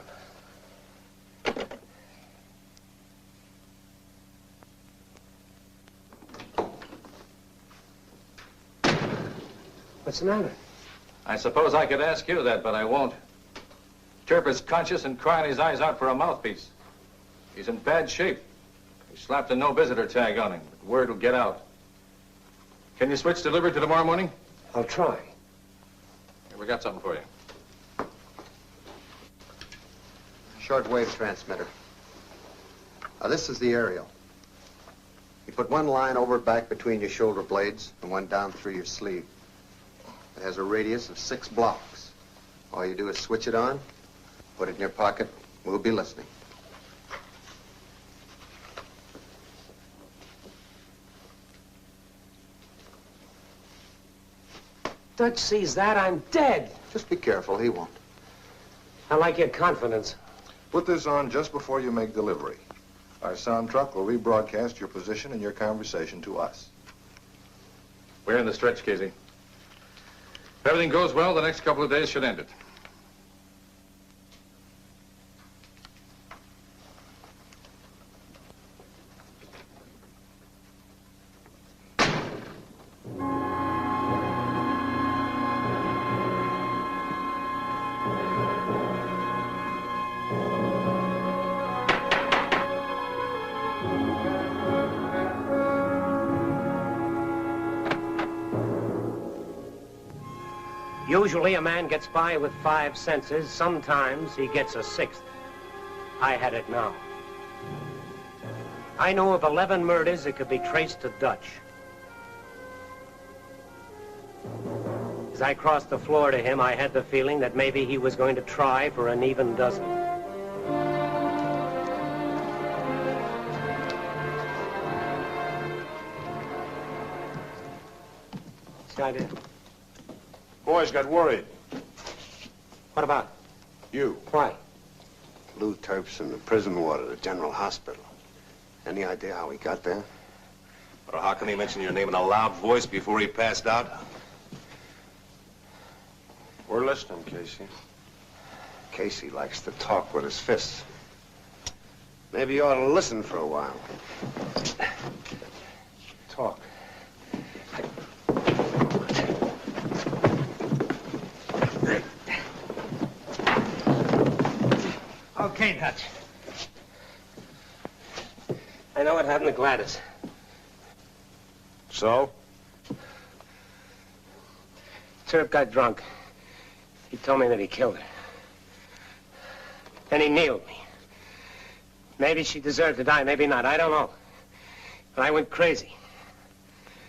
What's the matter? I suppose I could ask you that, but I won't. Chirper's conscious and crying his eyes out for a mouthpiece. He's in bad shape. He slapped a no-visitor tag on him, but word will get out. Can you switch delivery to tomorrow morning? I'll try. Here, we got something for you. Shortwave transmitter. Now, this is the aerial. You put one line over back between your shoulder blades and one down through your sleeve. It has a radius of 6 blocks. All you do is switch it on, put it in your pocket. We'll be listening. Dutch sees that, I'm dead. Just be careful, he won't. I like your confidence. Put this on just before you make delivery. Our sound truck will rebroadcast your position and your conversation to us. We're in the stretch, Casey. If everything goes well, the next couple of days should end it. Usually a man gets by with 5 senses. Sometimes he gets a 6th. I had it now. I know of 11 murders that could be traced to Dutch. As I crossed the floor to him, I had the feeling that maybe he was going to try for an even dozen. What's the idea? Boys got worried. What about? You. Why? Lou Terp's in the prison ward at the General Hospital. Any idea how he got there? Or how can he mention your name in a loud voice before he passed out? We're listening, Casey. Casey likes to talk with his fists. Maybe you ought to listen for a while. Talk. Okay, Dutch. I know what happened to Gladys. So? Terp got drunk. He told me that he killed her. Then he kneeled me. Maybe she deserved to die, maybe not. I don't know. But I went crazy.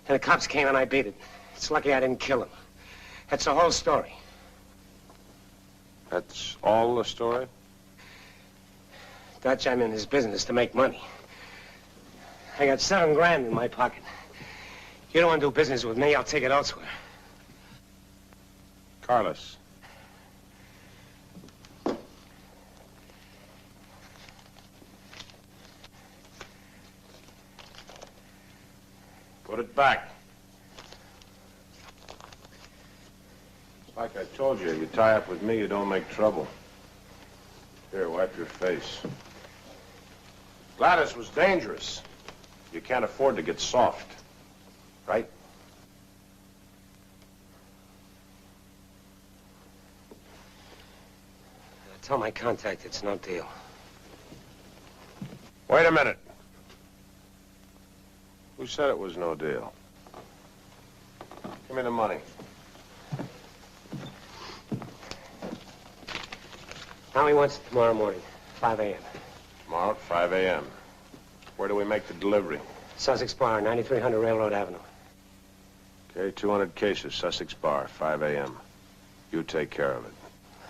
And the cops came and I beat it. It's lucky I didn't kill him. That's the whole story. That's all the story? Dutch, I'm in this business to make money. I got $7 grand in my pocket. You don't want to do business with me, I'll take it elsewhere. Carlos. Put it back. Like I told you, you tie up with me, you don't make trouble. Here, wipe your face. Gladys was dangerous. You can't afford to get soft, right? Tell my contact it's no deal. Wait a minute. Who said it was no deal? Give me the money. Now he wants it tomorrow morning, 5 a.m. Tomorrow at 5 a.m. Where do we make the delivery? Sussex Bar, 9300 Railroad Avenue. Okay, 200 cases, Sussex Bar, 5 a.m. You take care of it.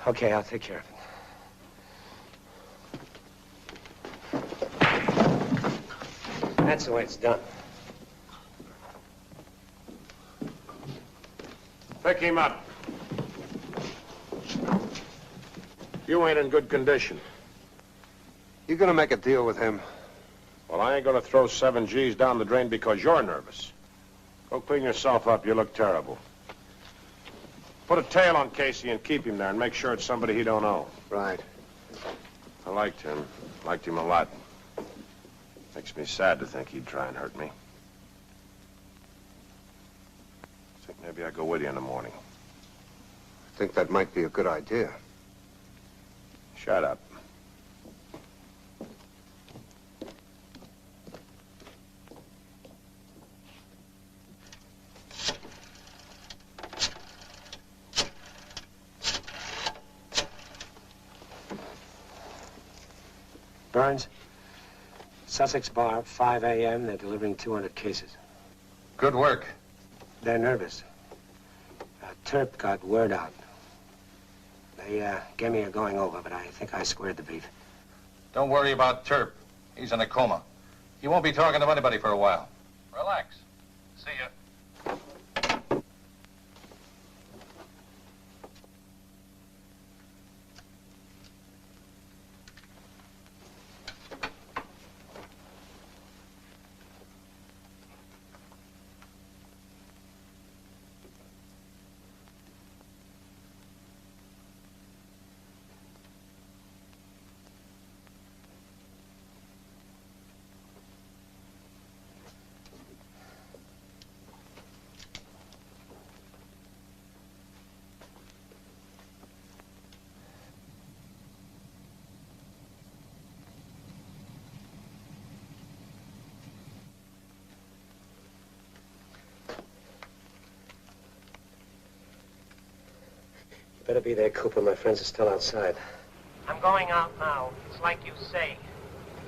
Okay, I'll take care of it. That's the way it's done. Pick him up. You ain't in good condition. You gonna make a deal with him? Well, I ain't gonna throw 7 G's down the drain because you're nervous. Go clean yourself up. You look terrible. Put a tail on Casey and keep him there and make sure it's somebody he don't know. Right. I liked him. Liked him a lot. Makes me sad to think he'd try and hurt me. I think maybe I go with you in the morning. I think that might be a good idea. Shut up. Burns, Sussex Bar, 5 a.m. They're delivering 200 cases. Good work. They're nervous. Terp got word out. They gave me a going over, but I think I squared the beef. Don't worry about Terp. He's in a coma. He won't be talking to anybody for a while. Relax. See ya. Better be there, Cooper. My friends are still outside. I'm going out now. It's like you say.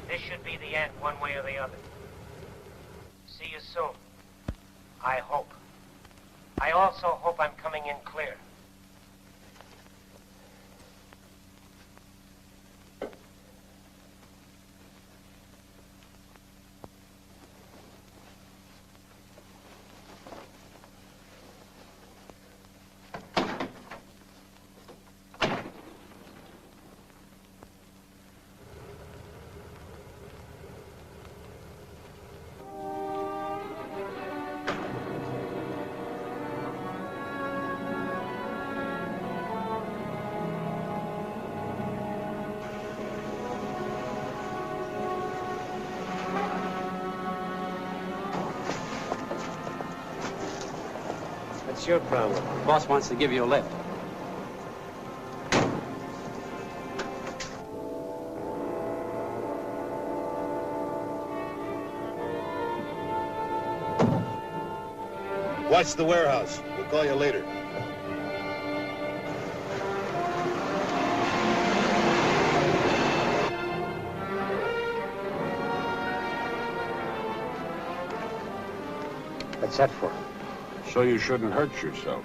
This should be the end, one way or the other. See you soon. I hope. I also hope I'm coming in clear. What's your problem? The boss wants to give you a lift. Watch the warehouse. We'll call you later. What's that for? So you shouldn't hurt yourself.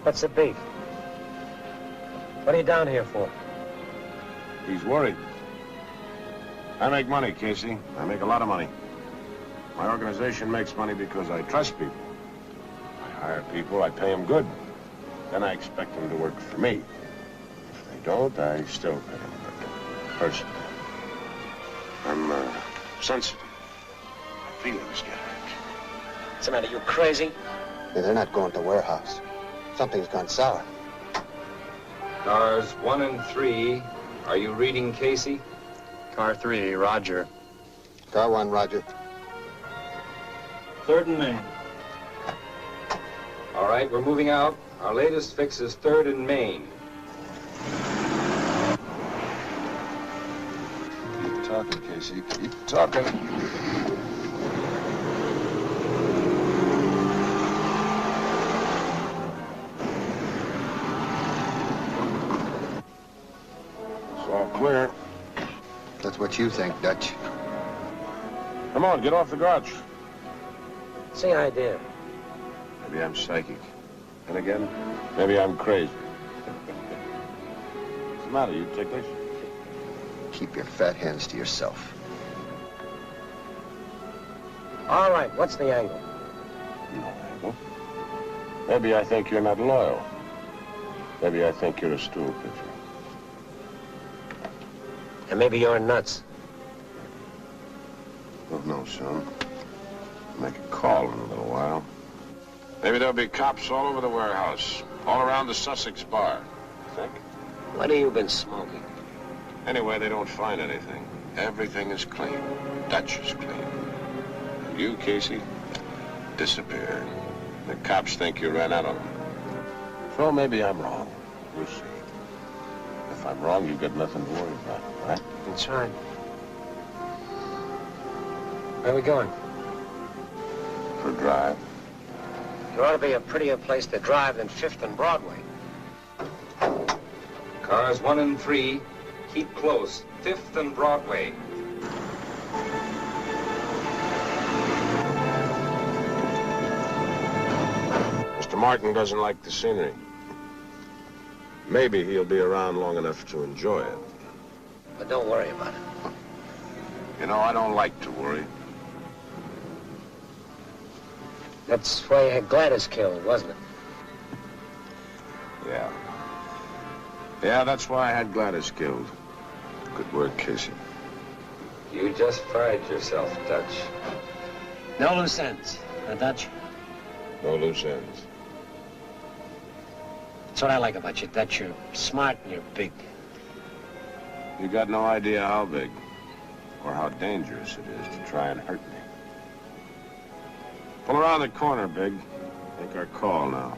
What's the beef? What are you down here for? He's worried. I make money, Casey. I make a lot of money. My organization makes money because I trust people. I hire people, I pay them good. Then I expect them to work for me. If they don't, I still pay them. But personally, I'm sensitive. My feelings get hurt. What's the matter, you crazy? Yeah, they're not going to warehouse. Something's gone sour. Cars 1 and 3. Are you reading Casey? Car 3, Roger. Car 1, Roger. 3rd and Main. All right, we're moving out. Our latest fix is 3rd and Main. Keep talking, Casey. Keep talking. It's all clear. That's what you think, Dutch. Come on, get off the grouch. What's the idea? Maybe I'm psychic. And again, maybe I'm crazy. What's the matter? You ticklish? Keep your fat hands to yourself. All right, what's the angle? No angle. Maybe I think you're not loyal. Maybe I think you're a stool pigeon. And maybe you're nuts. know, son. Make a call in a little while. Maybe there'll be cops all over the warehouse, all around the Sussex bar. Think? What have you been smoking? Anyway, they don't find anything. Everything is clean. Dutch is clean. And you, Casey, disappeared. The cops think you ran out on them. So maybe I'm wrong. We'll see. If I'm wrong, you've got nothing to worry about, right? That's right. Where are we going? For a drive. There ought to be a prettier place to drive than 5th and Broadway. Cars 1 and 3, keep close. 5th and Broadway. Mr. Martin doesn't like the scenery. Maybe he'll be around long enough to enjoy it. But don't worry about it. You know, I don't like to worry. That's why you had Gladys killed, wasn't it? Yeah. Yeah, that's why I had Gladys killed. Good work, Casey. You just fried yourself, Dutch. No loose ends, huh, Dutch? No loose ends. That's what I like about you, Dutch. You're smart and you're big. You got no idea how big or how dangerous it is to try and hurt me. Pull around the corner, Big. Make our call now.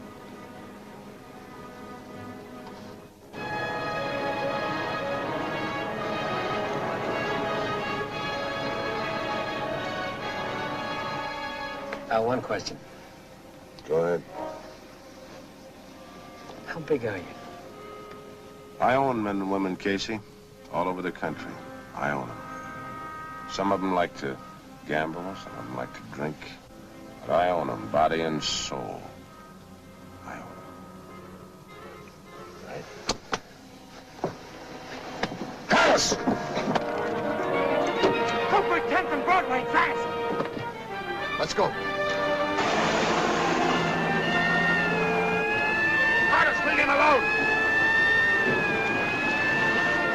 One question. Go ahead. How big are you? I own men and women, Casey, all over the country. I own them. Some of them like to gamble, some of them like to drink. But I own them, body and soul. I own them. Right. House! Go for 10th and Broadway, fast! Let's go. Forrest, leave him alone!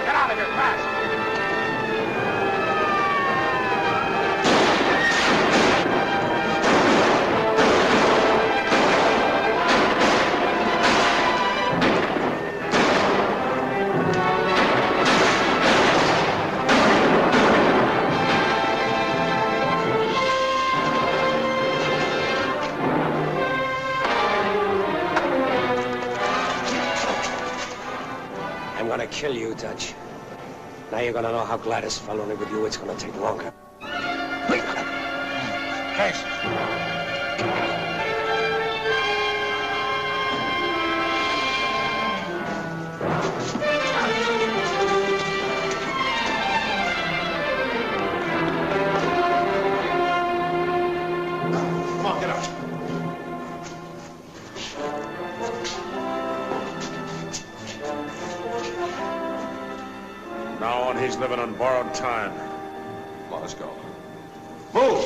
Get out of here, fast! I'm gonna kill you, Dutch. Now you're gonna know how Gladys fell in love with you. It's gonna take longer. Case. Come on, get up. Now on, he's living on borrowed time. Let us go. Move!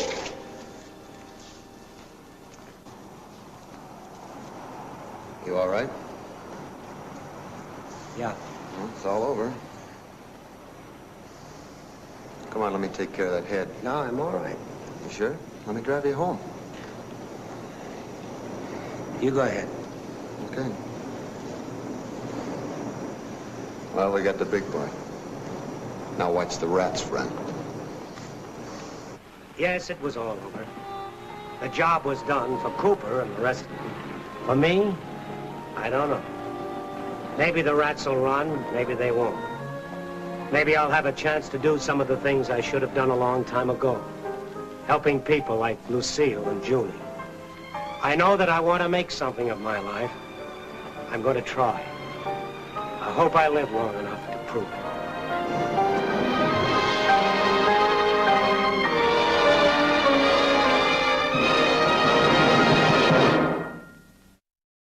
You all right? Yeah. Well, it's all over. Come on, let me take care of that head. No, I'm all right. You sure? Let me drive you home. You go ahead. Okay. Well, we got the big boy. Now watch the rats, friend. Yes, it was all over. The job was done for Cooper and the rest of them. For me, I don't know. Maybe the rats will run, maybe they won't. Maybe I'll have a chance to do some of the things I should have done a long time ago. Helping people like Lucille and Julie. I know that I want to make something of my life. I'm going to try. I hope I live long enough to prove it.